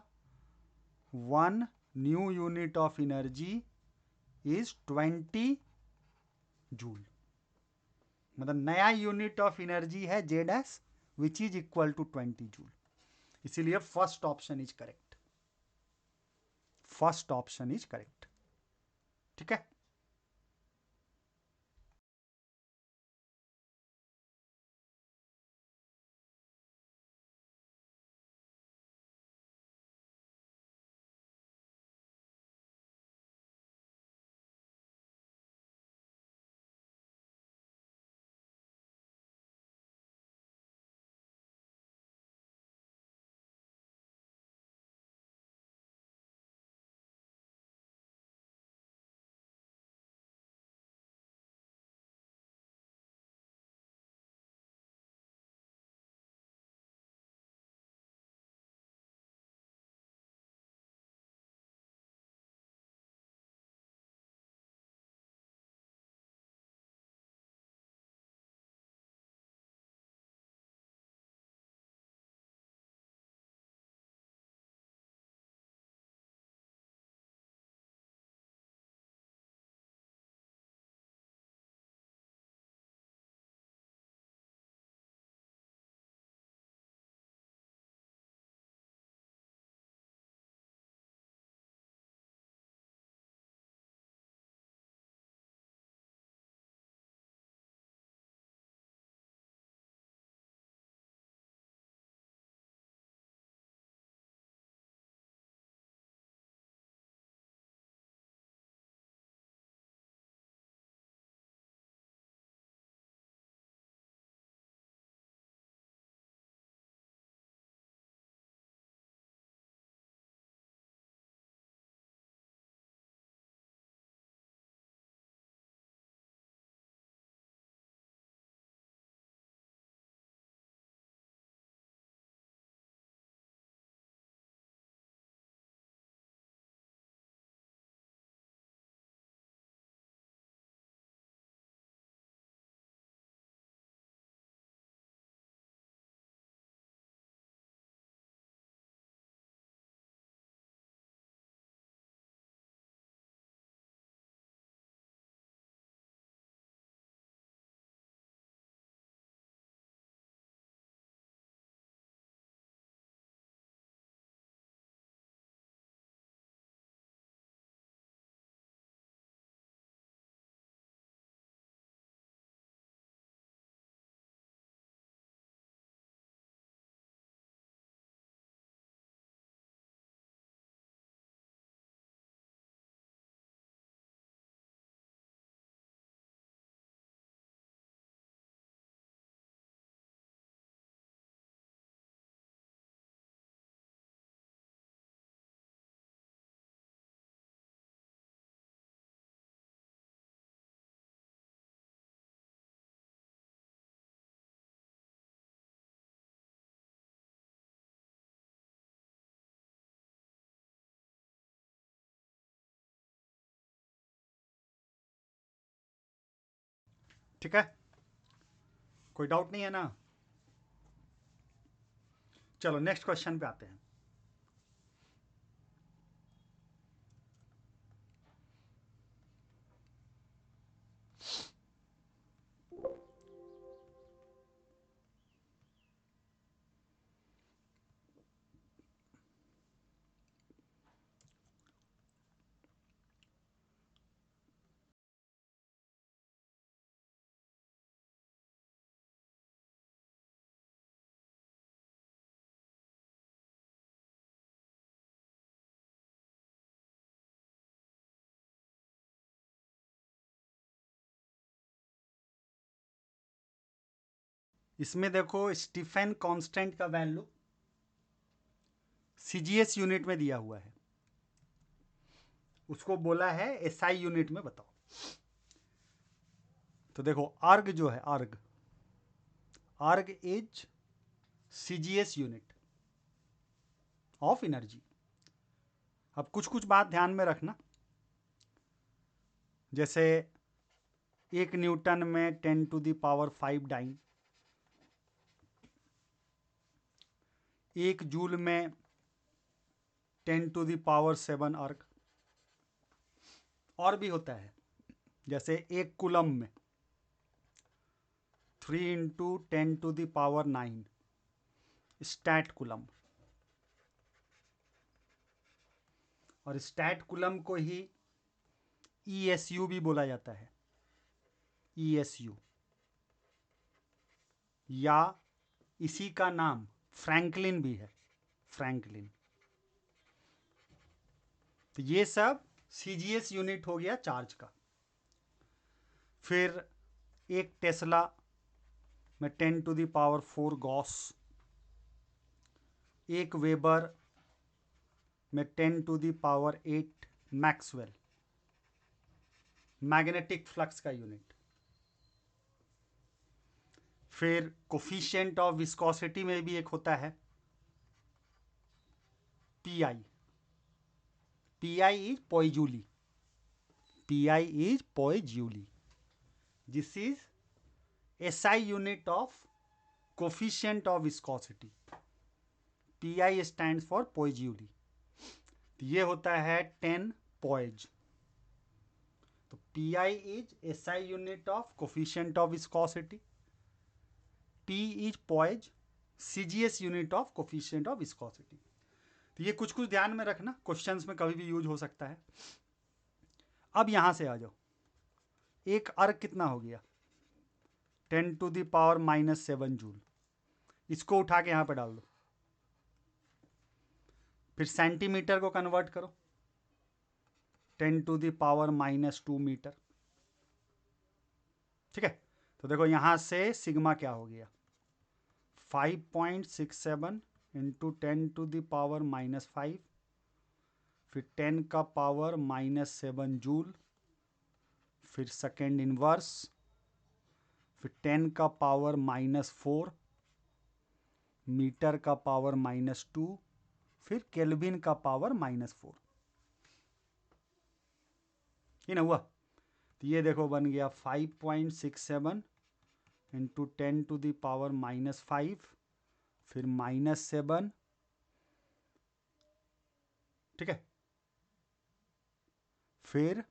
one new unit of energy is 20 joule. मतलब नया यूनिट ऑफ एनर्जी है J dash, which is equal to 20 joule. इसीलिए first option is correct, first option is correct. ठीक है। ठीक है, कोई डाउट नहीं है ना। चलो नेक्स्ट क्वेश्चन पे आते हैं। इसमें देखो स्टीफन कांस्टेंट का वैल्यू सीजीएस यूनिट में दिया हुआ है, उसको बोला है एसआई यूनिट में बताओ। तो देखो अर्ग जो है, अर्ग is CGS unit of energy. अब कुछ कुछ बात ध्यान में रखना, जैसे 1 न्यूटन में 10⁵ डाइन, 1 जूल में 10⁷ अर्ग। और भी होता है, जैसे 1 कूलम में 3 × 10⁹ स्टैट कूलम। और स्टैट कूलम को ही ईएसयू भी बोला जाता है, ईएसयू, या इसी का नाम फ्रैंकलिन भी है, फ्रैंकलिन। तो ये सब सीजीएस यूनिट हो गया चार्ज का। फिर 1 टेस्ला में 10⁴ गॉस, 1 वेबर में 10⁸ मैक्सवेल, मैग्नेटिक फ्लक्स का यूनिट। फिर कोफिशिएंट ऑफ विस्कोसिटी में भी एक होता है PI, PI is poiseuille, PI is poiseuille. This is SI unit of coefficient of viscosity, PI stands for poiseuille. तो ये होता है 10 पोइज। तो PI is SI unit of coefficient of viscosity, P is poise, CGS unit of coefficient of viscosity. तो ये कुछ कुछ ध्यान में रखना, क्वेश्चंस में कभी भी यूज हो सकता है। अब यहां से आ जाओ, एक अर्ग कितना हो गया 10⁻⁻7 जूल, इसको उठा के यहां पे डाल दो। फिर सेंटीमीटर को कन्वर्ट करो, 10⁻⁻2 मीटर। ठीक है, तो देखो यहां से सिग्मा क्या हो गया 5.67 इंटू 10⁻⁻5, फिर 10⁻⁻7 जूल, फिर सेकेंड इनवर्स, फिर 10⁻⁻4 मीटर का पावर -2, फिर केल्विन का पावर -4। ये ना हुआ, तो ये देखो बन गया 5.67 इंटू 10⁻⁻5, फिर -7, ठीक है, फिर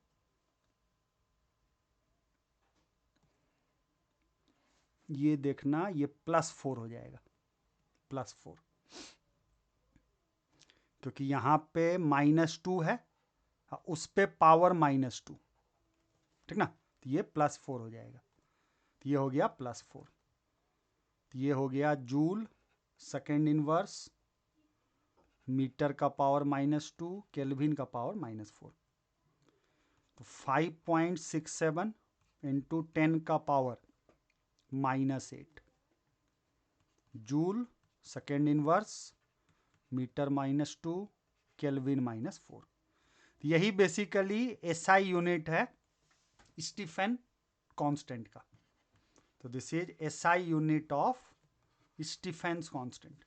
ये देखना ये +4 हो जाएगा, +4, क्योंकि यहां पे -2 है, उस पे पावर -2, ठीक ना, तो ये +4 हो जाएगा। तो ये हो गया +4, तो ये हो गया जूल, सेकेंड इनवर्स, मीटर का पावर -2, केल्विन का पावर -4। तो 5.67 इंटू 10 का power -8 joule, second inverse, metre -2, kelvin -4। यही बेसिकली एसआई यूनिट है स्टीफन कांस्टेंट का। तो this is SI unit of Stefan constant,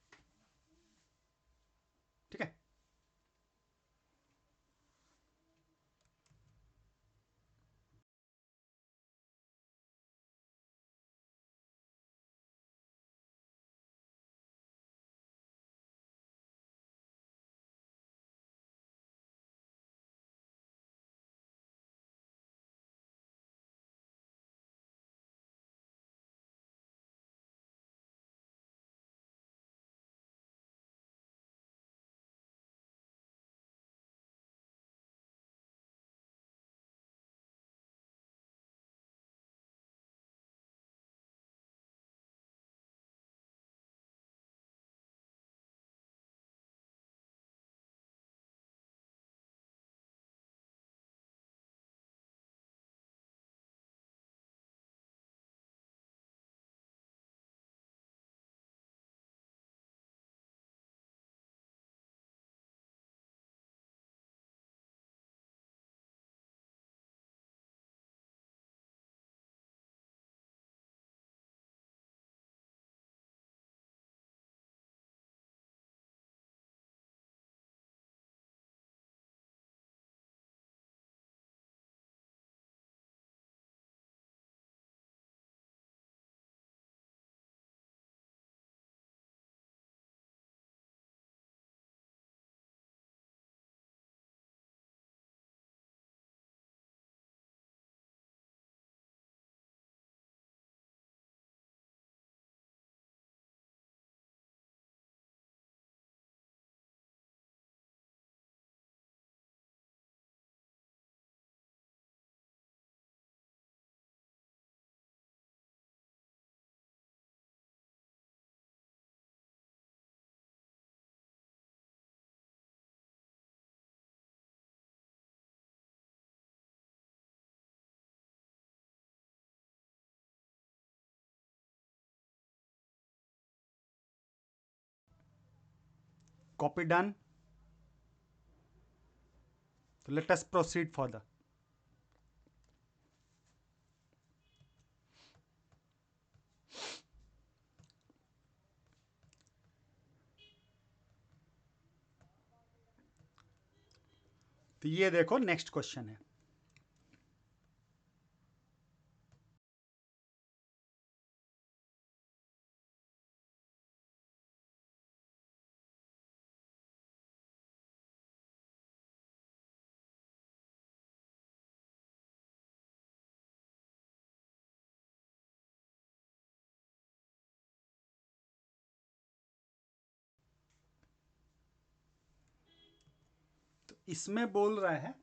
ठीक है। copy done. So let us proceed further. तो ये देखो नेक्स्ट क्वेश्चन है। तो इसमें बोल रहा है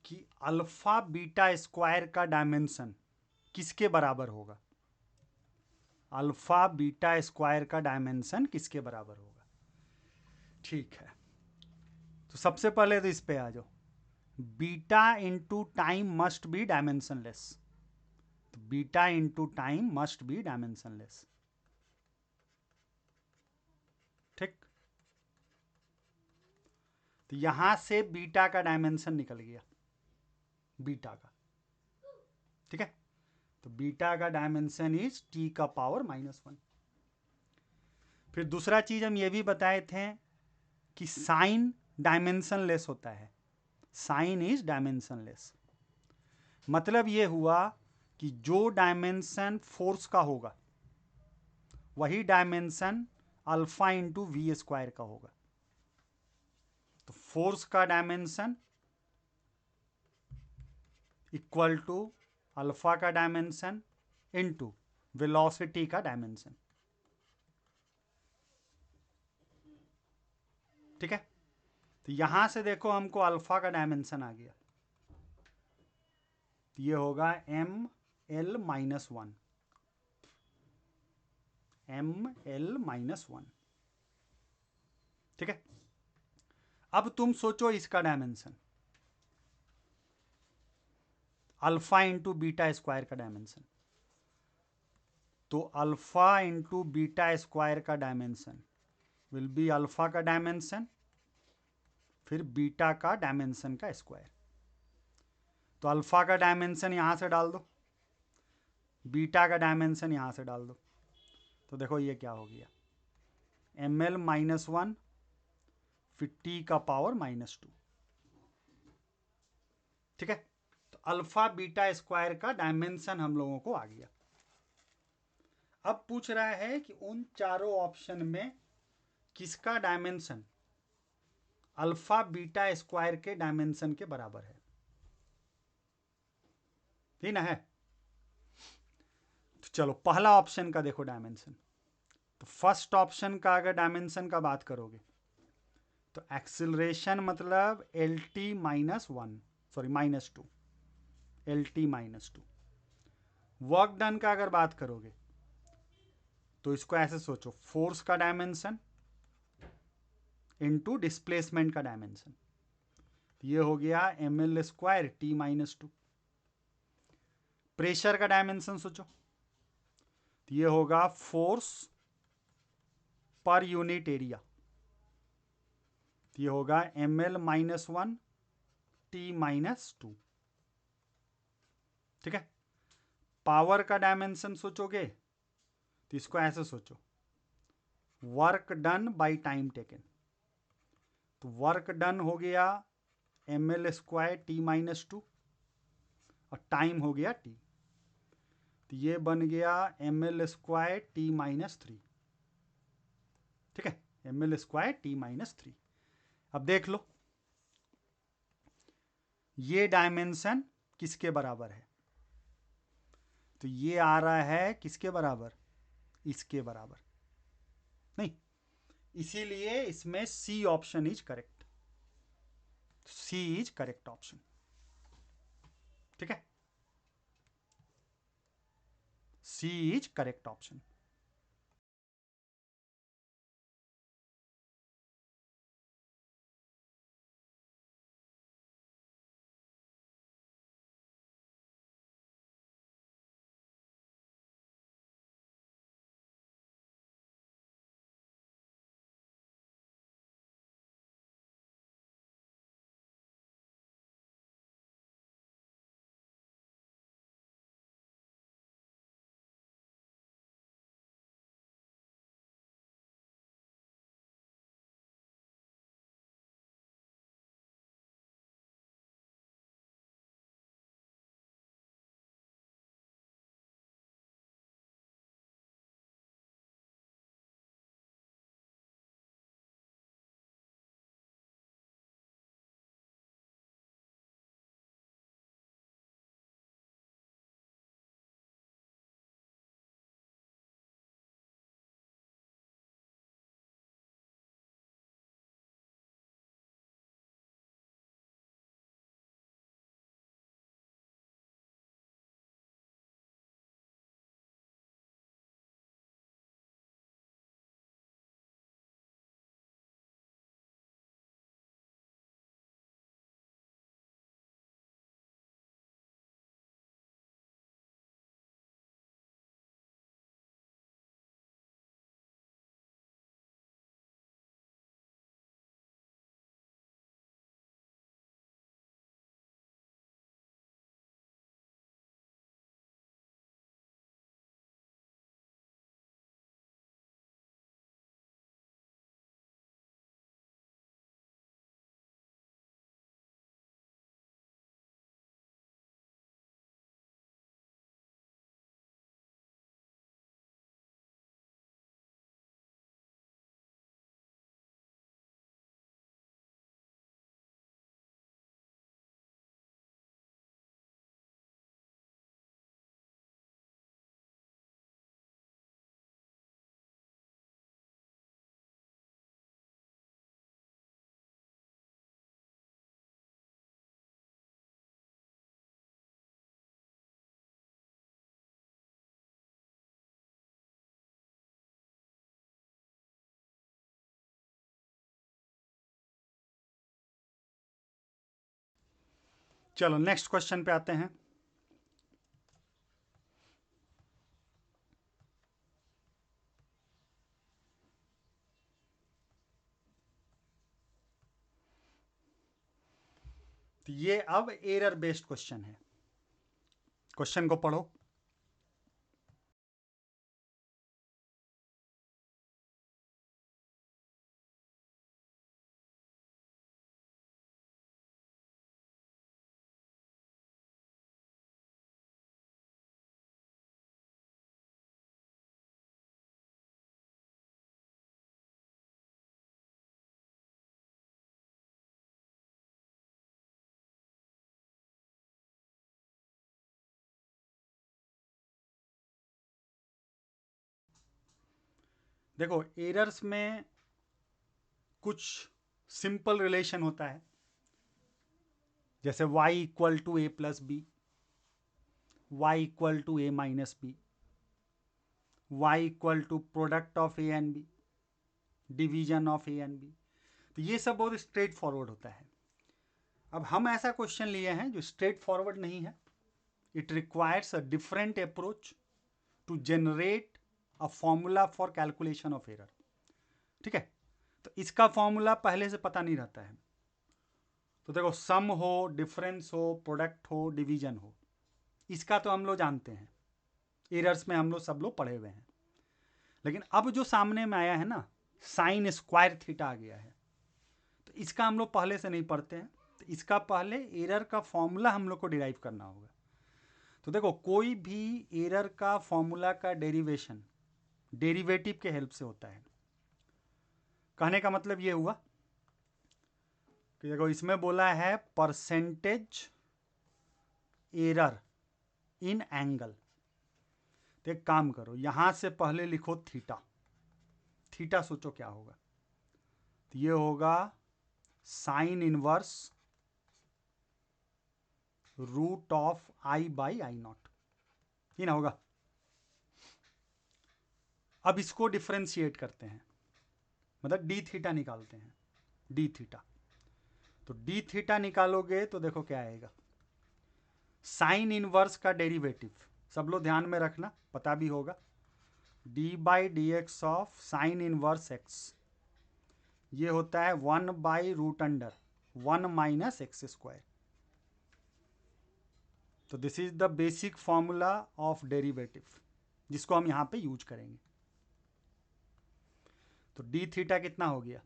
कि अल्फा बीटा स्क्वायर का डायमेंशन किसके बराबर होगा। अल्फा बीटा स्क्वायर का डायमेंशन किसके बराबर होगा। ठीक है, तो सबसे पहले तो इस पे आ जाओ। Beta into time must be dimensionless. तो beta into time must be dimensionless. ठीक, तो यहां से बीटा का डायमेंशन निकल गया, बीटा का। ठीक है, तो बीटा का डायमेंशन इज टी का पावर -1। फिर दूसरा चीज हम ये भी बताए थे कि साइन डायमेंशनलेस होता है। साइन इज डायमेंशनलेस, मतलब ये हुआ कि जो डायमेंशन फोर्स का होगा वही dimension alpha into V square का होगा। तो फोर्स का डायमेंशन इक्वल टू अल्फा का डायमेंशन इंटू वेलोसिटी का डायमेंशन। ठीक है, तो यहां से देखो हमको अल्फा का डायमेंशन आ गया, तो ये होगा ML-1, ML-1। ठीक है, अब तुम सोचो इसका dimension, alpha into beta square का डायमेंशन। तो अल्फा इंटू बीटा स्क्वायर का डायमेंशन विल बी अल्फा का डायमेंशन फिर बीटा का डायमेंशन का स्क्वायर। तो अल्फा का डायमेंशन यहां से डाल दो, बीटा का डायमेंशन यहां से डाल दो, तो देखो ये क्या हो गया, ML-1 फिर टी का पावर -2। ठीक है, तो अल्फा बीटा स्क्वायर का डायमेंशन हम लोगों को आ गया। अब पूछ रहा है कि उन चारों ऑप्शन में किसका डायमेंशन अल्फा बीटा स्क्वायर के डायमेंशन के बराबर है। ठीक ना है, तो चलो पहला ऑप्शन का देखो डायमेंशन। तो फर्स्ट ऑप्शन का अगर डायमेंशन का बात करोगे तो एक्सिलरेशन मतलब -1, सॉरी -2, LT-2। वर्क डन का अगर बात करोगे तो इसको ऐसे सोचो, फोर्स का डायमेंशन इनटू डिस्प्लेसमेंट का डायमेंशन। ये हो गया ML² T-2। प्रेशर का डायमेंशन सोचो, तो ये होगा फोर्स पर यूनिट एरिया। ये होगा ML-1 T-2। ठीक है, पावर का डायमेंशन सोचोगे तो इसको ऐसे सोचो, work done by time taken. तो वर्क डन हो गया ML² T-2 और टाइम हो गया T, तो ये बन गया ML² T-3। ठीक है, ML² T-3। अब देख लो ये डायमेंशन किसके बराबर है, तो ये आ रहा है किसके बराबर, इसके बराबर नहीं, इसीलिए इसमें C option is correct. C is correct option. ठीक है, सी इज करेक्ट ऑप्शन। चलो नेक्स्ट क्वेश्चन पे आते हैं। तो ये अब एरर बेस्ड क्वेश्चन है। क्वेश्चन को पढ़ो। देखो एरर्स में कुछ सिंपल रिलेशन होता है, जैसे y equal to A plus B, Y equal to A minus B, Y equal to product of A and B, division of A and B. तो ये सब बहुत स्ट्रेट फॉरवर्ड होता है। अब हम ऐसा क्वेश्चन लिए हैं जो स्ट्रेट फॉरवर्ड नहीं है। It requires a different approach to generate a formula for calculation of error. ठीक है, तो इसका फॉर्मूला पहले से पता नहीं रहता है। तो देखो सम हो, डिफरेंस हो, प्रोडक्ट हो, डिवीजन हो, इसका तो हम लोग जानते हैं, एरर्स में हम लोग सब लोग पढ़े हुए हैं। लेकिन अब जो सामने में आया है ना, साइन स्क्वायर थीटा आ गया है, तो इसका हम लोग पहले से नहीं पढ़ते हैं। तो इसका पहले एरर का फॉर्मूला हम लोग को डिराइव करना होगा। तो देखो कोई भी एरर का फॉर्मूला का डेरिवेशन डेरिवेटिव के हेल्प से होता है। कहने का मतलब ये हुआ कि देखो इसमें बोला है परसेंटेज एरर इन एंगल। तो एक काम करो, यहां से पहले लिखो थीटा। थीटा सोचो क्या होगा, तो ये होगा sine inverse root of I by I nought, ये ना होगा। अब इसको डिफ्रेंशिएट करते हैं, मतलब डी थीटा निकालते हैं, डी थीटा। तो डी थीटा निकालोगे तो देखो क्या आएगा, साइन इनवर्स का डेरिवेटिव सब लोग ध्यान में रखना, पता भी होगा, D by D x of sine inverse x, ये होता है 1/√अंडर 1 माइनस एक्स स्क्वायर। तो this is the basic formula of derivative, जिसको हम यहां पे यूज करेंगे। तो डी थीटा कितना हो गया,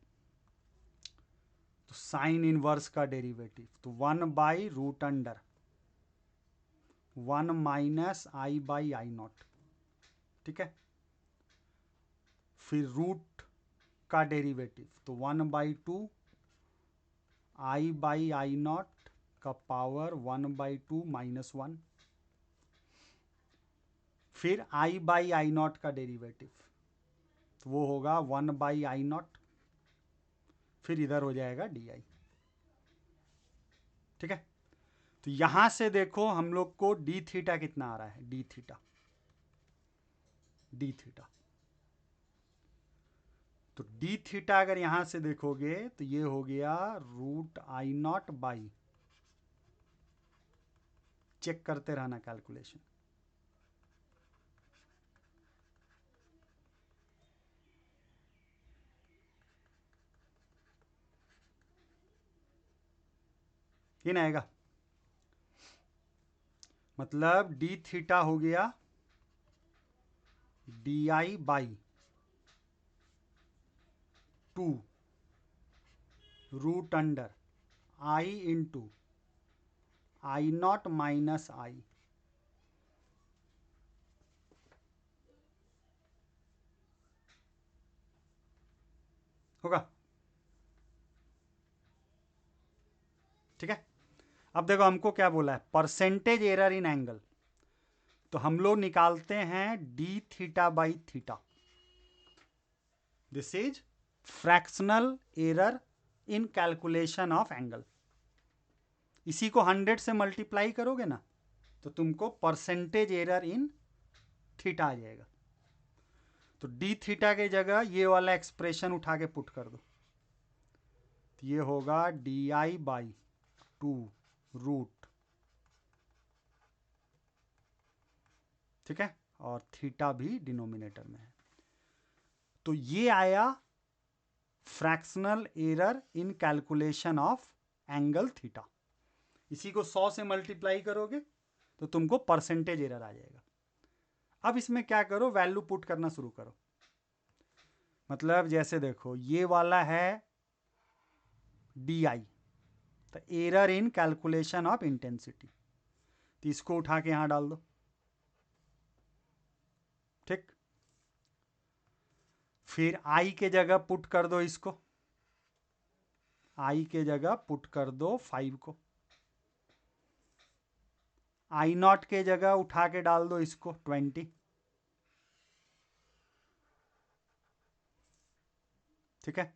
तो साइन इनवर्स का डेरिवेटिव, तो 1/√अंडर 1 minus I by I not. ठीक है, फिर रूट का डेरिवेटिव, तो 1/2 आई बाई आई नॉट का पावर 1/2 माइनस 1। फिर आई बाई आई नॉट का डेरिवेटिव, तो वो होगा 1/आई नॉट, फिर इधर हो जाएगा डी आई। ठीक है, तो यहां से देखो हम लोग को डी थीटा कितना आ रहा है, डी थीटा, डी थीटा। तो डी थीटा अगर यहां से देखोगे तो ये हो गया √आई0 बाई, चेक करते रहना कैलकुलेशन, ये ना आएगा, मतलब डी थीटा हो गया डी आई बाई 2 √अंडर आई इंटू आई0 माइनस आई। होगा, ठीक है। अब देखो हमको क्या बोला है, परसेंटेज एरर इन एंगल, तो हम लोग निकालते हैं D theta by theta. This is fractional error in calculation of angle. इसी को 100 से मल्टीप्लाई करोगे ना, तो तुमको परसेंटेज एरर इन थीटा आ जाएगा। तो डी थीटा के जगह ये वाला एक्सप्रेशन उठा के पुट कर दो, तो ये होगा डी आई बाई 2 रूट ठीक है, और थीटा भी डिनोमिनेटर में है। तो ये आया fractional error in calculation of angle theta. इसी को 100 से मल्टीप्लाई करोगे तो तुमको परसेंटेज एरर आ जाएगा। अब इसमें क्या करो, वैल्यू पुट करना शुरू करो। मतलब जैसे देखो ये वाला है डी आई, तो error in calculation of intensity, तो इसको उठा के यहां डाल दो। ठीक, फिर आई के जगह पुट कर दो इसको, आई के जगह पुट कर दो 5 को, आई नॉट के जगह उठा के डाल दो इसको 20। ठीक है,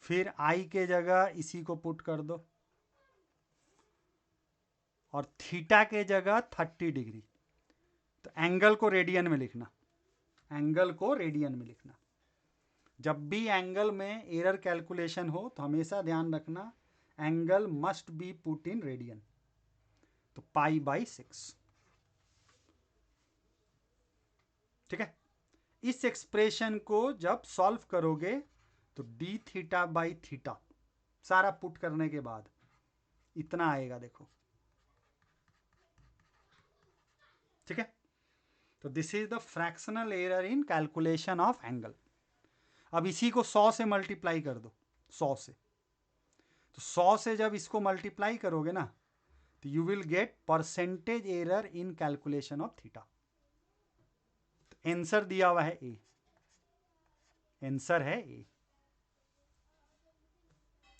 फिर आई के जगह इसी को पुट कर दो, और थीटा के जगह 30 डिग्री। तो एंगल को रेडियन में लिखना, एंगल को रेडियन में लिखना। जब भी एंगल में एरर कैलकुलेशन हो तो हमेशा ध्यान रखना angle must be put in radian. तो π/6। ठीक है, इस एक्सप्रेशन को जब सॉल्व करोगे तो डी थीटा बाई थीटा सारा पुट करने के बाद इतना आएगा, देखो। ठीक है, तो this is the fractional error in calculation of angle. अब इसी को 100 से मल्टीप्लाई कर दो, 100 से। तो 100 से जब इसको मल्टीप्लाई करोगे ना तो you will gate percentage error in calculation of theta. तो आंसर दिया हुआ है ए, आंसर है ए।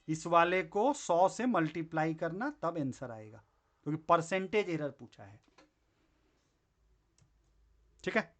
इस वाले को 100 से मल्टीप्लाई करना तब आंसर आएगा, क्योंकि परसेंटेज एरर पूछा है। ठीक है,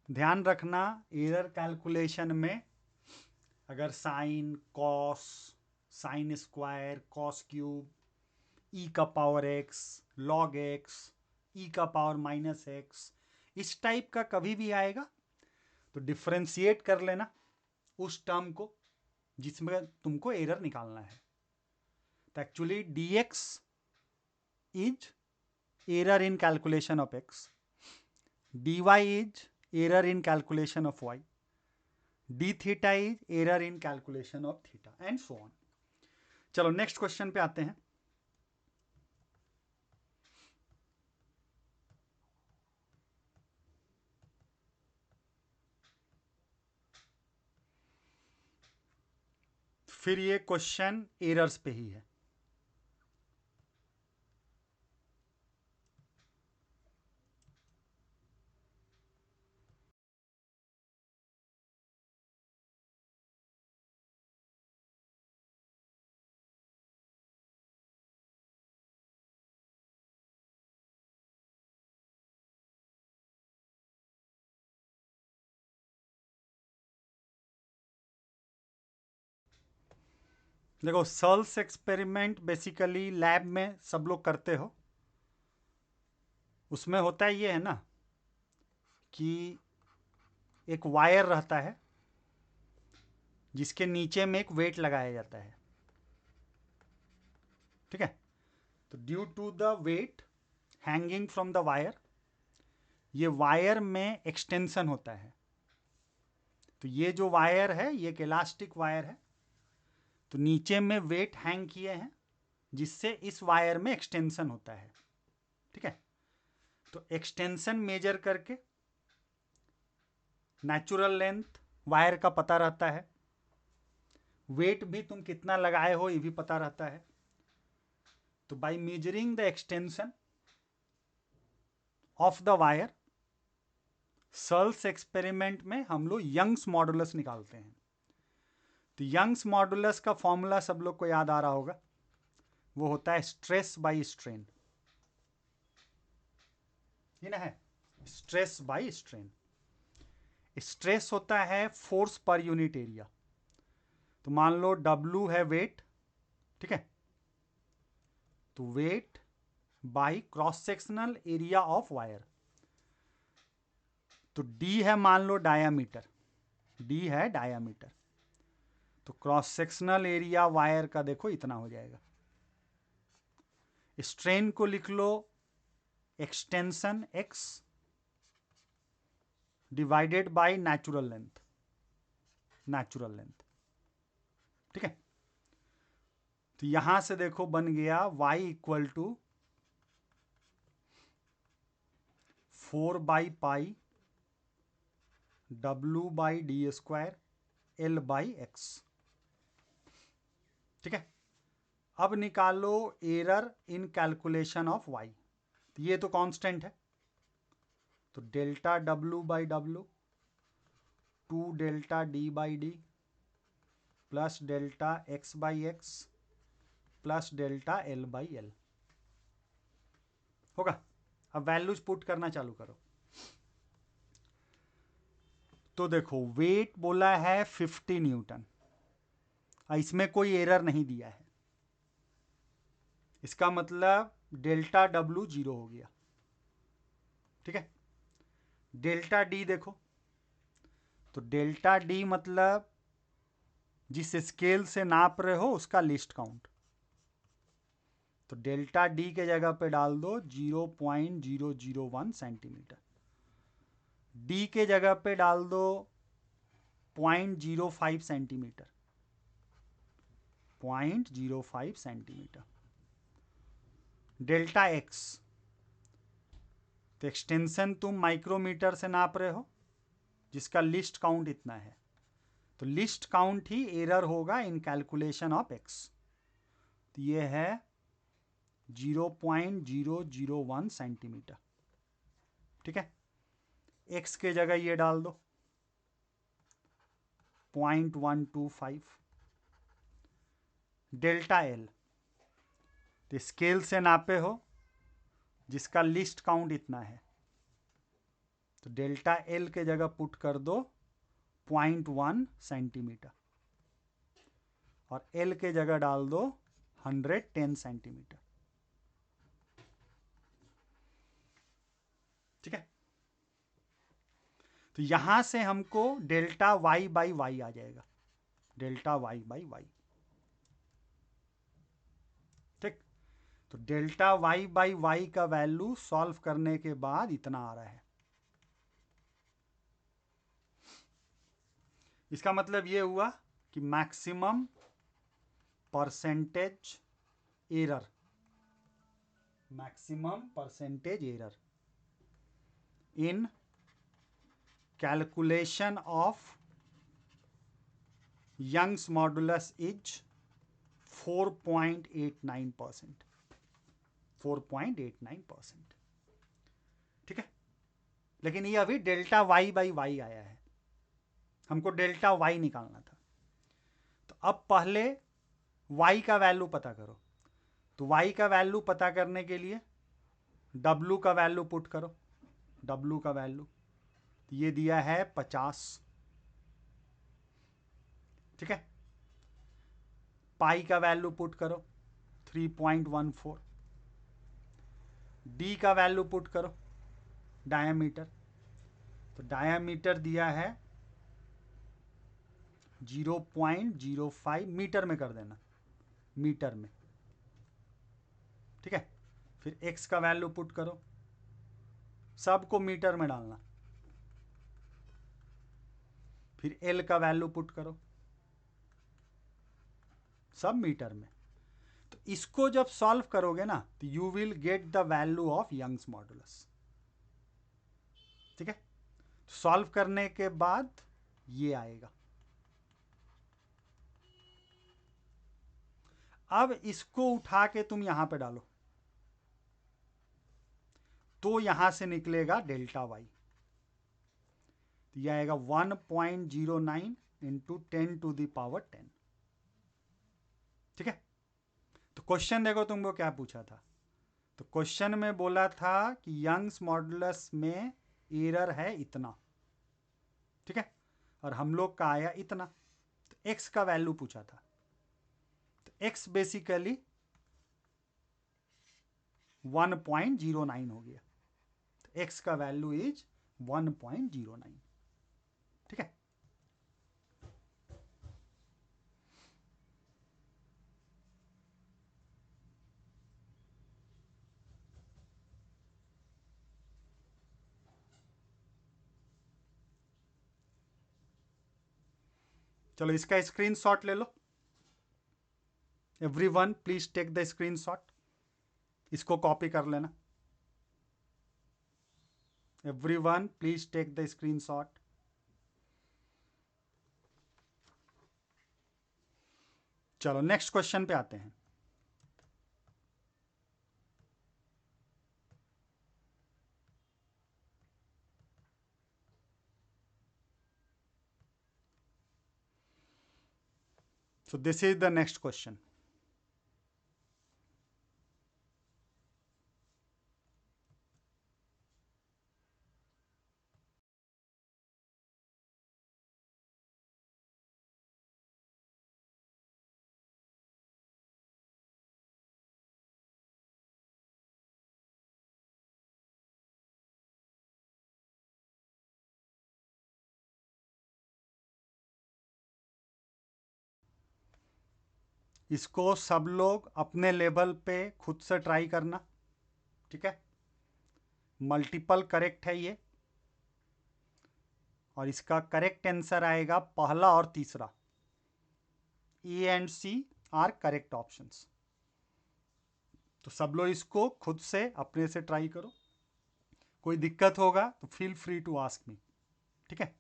ध्यान रखना एरर कैलकुलेशन में अगर sine, cos, sine square, cos cube, E का power X, log X, E का पावर माइनस एक्स, इस टाइप का कभी भी आएगा तो डिफ्रेंशिएट कर लेना उस टर्म को जिसमें तुमको एरर निकालना है। तो actually dx is error in calculation of x, dy is error in calculation of y, d theta is error in calculation of theta, and so on. चलो नेक्स्ट क्वेश्चन पे आते हैं। फिर ये क्वेश्चन एरर्स पे ही है। देखो सर्ल्स एक्सपेरिमेंट बेसिकली लैब में सब लोग करते हो। उसमें होता ये है ना कि एक वायर रहता है जिसके नीचे में एक वेट लगाया जाता है, ठीक है। तो due to the weight hanging from the wire, ये वायर में एक्सटेंशन होता है। तो ये जो वायर है ये एक इलास्टिक वायर है, तो नीचे में वेट हैंग किए हैं जिससे इस वायर में एक्सटेंशन होता है, ठीक है। तो एक्सटेंशन मेजर करके नेचुरल लेंथ वायर का पता रहता है, वेट भी तुम कितना लगाए हो ये भी पता रहता है। तो by measuring the extension of the wire, Searle's experiment में हम लोग यंग्स मॉडुलस निकालते हैं। तो यंग्स मॉडुलस का फॉर्मूला सब लोग को याद आ रहा होगा, वो होता है स्ट्रेस बाय स्ट्रेन, ये ना है स्ट्रेस बाय स्ट्रेन। स्ट्रेस होता है फोर्स पर यूनिट एरिया। तो मान लो W है वेट, ठीक है। तो weight by cross sectional area of wire. तो D है मान लो डायामीटर, D है डायामीटर। तो क्रॉस सेक्शनल एरिया वायर का देखो इतना हो जाएगा। स्ट्रेन को लिख लो extension x divided by natural length, natural length, ठीक है। तो यहां से देखो बन गया y इक्वल टू 4/पाई W by D square L by X, ठीक है। अब निकालो error in calculation of y। तो ये तो कांस्टेंट है, तो delta W by W 2 delta D by D plus delta x by x plus delta L by L होगा। अब वैल्यूज पुट करना चालू करो। तो देखो वेट बोला है 50 न्यूटन, इसमें कोई एरर नहीं दिया है, इसका मतलब डेल्टा W 0 हो गया, ठीक है। डेल्टा D देखो, तो डेल्टा D मतलब जिस स्केल से नाप रहे हो उसका लिस्ट काउंट। तो डेल्टा D के जगह पे डाल दो 0.001 सेंटीमीटर, D के जगह पे डाल दो 0.05 सेंटीमीटर, 0.05 सेंटीमीटर। डेल्टा X, तो एक्सटेंशन तुम माइक्रोमीटर से नाप रहे हो जिसका लिस्ट काउंट इतना है, तो लिस्ट काउंट ही एरर होगा इन कैलकुलेशन ऑफ x। तो ये है 0.001 सेंटीमीटर, ठीक है। x के जगह ये डाल दो 0.125। डेल्टा L, तो स्केल से नापे हो जिसका लिस्ट काउंट इतना है, तो डेल्टा L के जगह पुट कर दो 0.1 सेंटीमीटर और L के जगह डाल दो 110 सेंटीमीटर। तो यहां से हमको डेल्टा वाई बाई वाई आ जाएगा, डेल्टा वाई बाई वाई। ठीक, तो डेल्टा वाई बाई वाई का वैल्यू सॉल्व करने के बाद इतना आ रहा है। इसका मतलब ये हुआ कि maximum percentage error, maximum percentage error in calculation of Young's modulus is 4.89%, 4.89%। ठीक है, लेकिन ये अभी डेल्टा वाई बाई वाई आया है, हमको डेल्टा वाई निकालना था। तो अब पहले वाई का वैल्यू पता करो। तो वाई का वैल्यू पता करने के लिए डब्लू का वैल्यू पुट करो, डब्लू का वैल्यू ये दिया है 50। ठीक है, पाई का वैल्यू पुट करो 3.14, डी का वैल्यू पुट करो डायामीटर, तो डायामीटर दिया है 0.05 मीटर में कर देना, मीटर में। ठीक है, फिर एक्स का वैल्यू पुट करो, सबको मीटर में डालना, फिर एल का वैल्यू पुट करो, सब मीटर में। तो इसको जब सॉल्व करोगे ना तो you will get the value of Young's modulus. ठीक है, सॉल्व करने के बाद ये आएगा। अब इसको उठा के तुम यहां पे डालो तो यहां से निकलेगा डेल्टा वाई, तो यह आएगा 1.09 इंटू 10⁻10। ठीक है, तो क्वेश्चन देखो तुमको क्या पूछा था। तो क्वेश्चन में बोला था कि यंग्स मॉडुलस में एरर है इतना। ठीक है, और हम लोग का आया इतना। तो एक्स का वैल्यू पूछा था, तो एक्स बेसिकली 1.09 हो गया। तो एक्स का वैल्यू इज 1.09। ठीक है, चलो इसका स्क्रीनशॉट ले लो। Everyone please take the screenshot, इसको कॉपी कर लेना। Everyone please take the screenshot. चलो नेक्स्ट क्वेश्चन पे आते हैं। So this is the next question. इसको सब लोग अपने लेवल पे खुद से ट्राई करना। ठीक है, मल्टीपल करेक्ट है ये, और इसका करेक्ट आंसर आएगा पहला और तीसरा, A and C are correct options. तो सब लोग इसको खुद से अपने से ट्राई करो, कोई दिक्कत होगा तो feel free to ask me. ठीक है।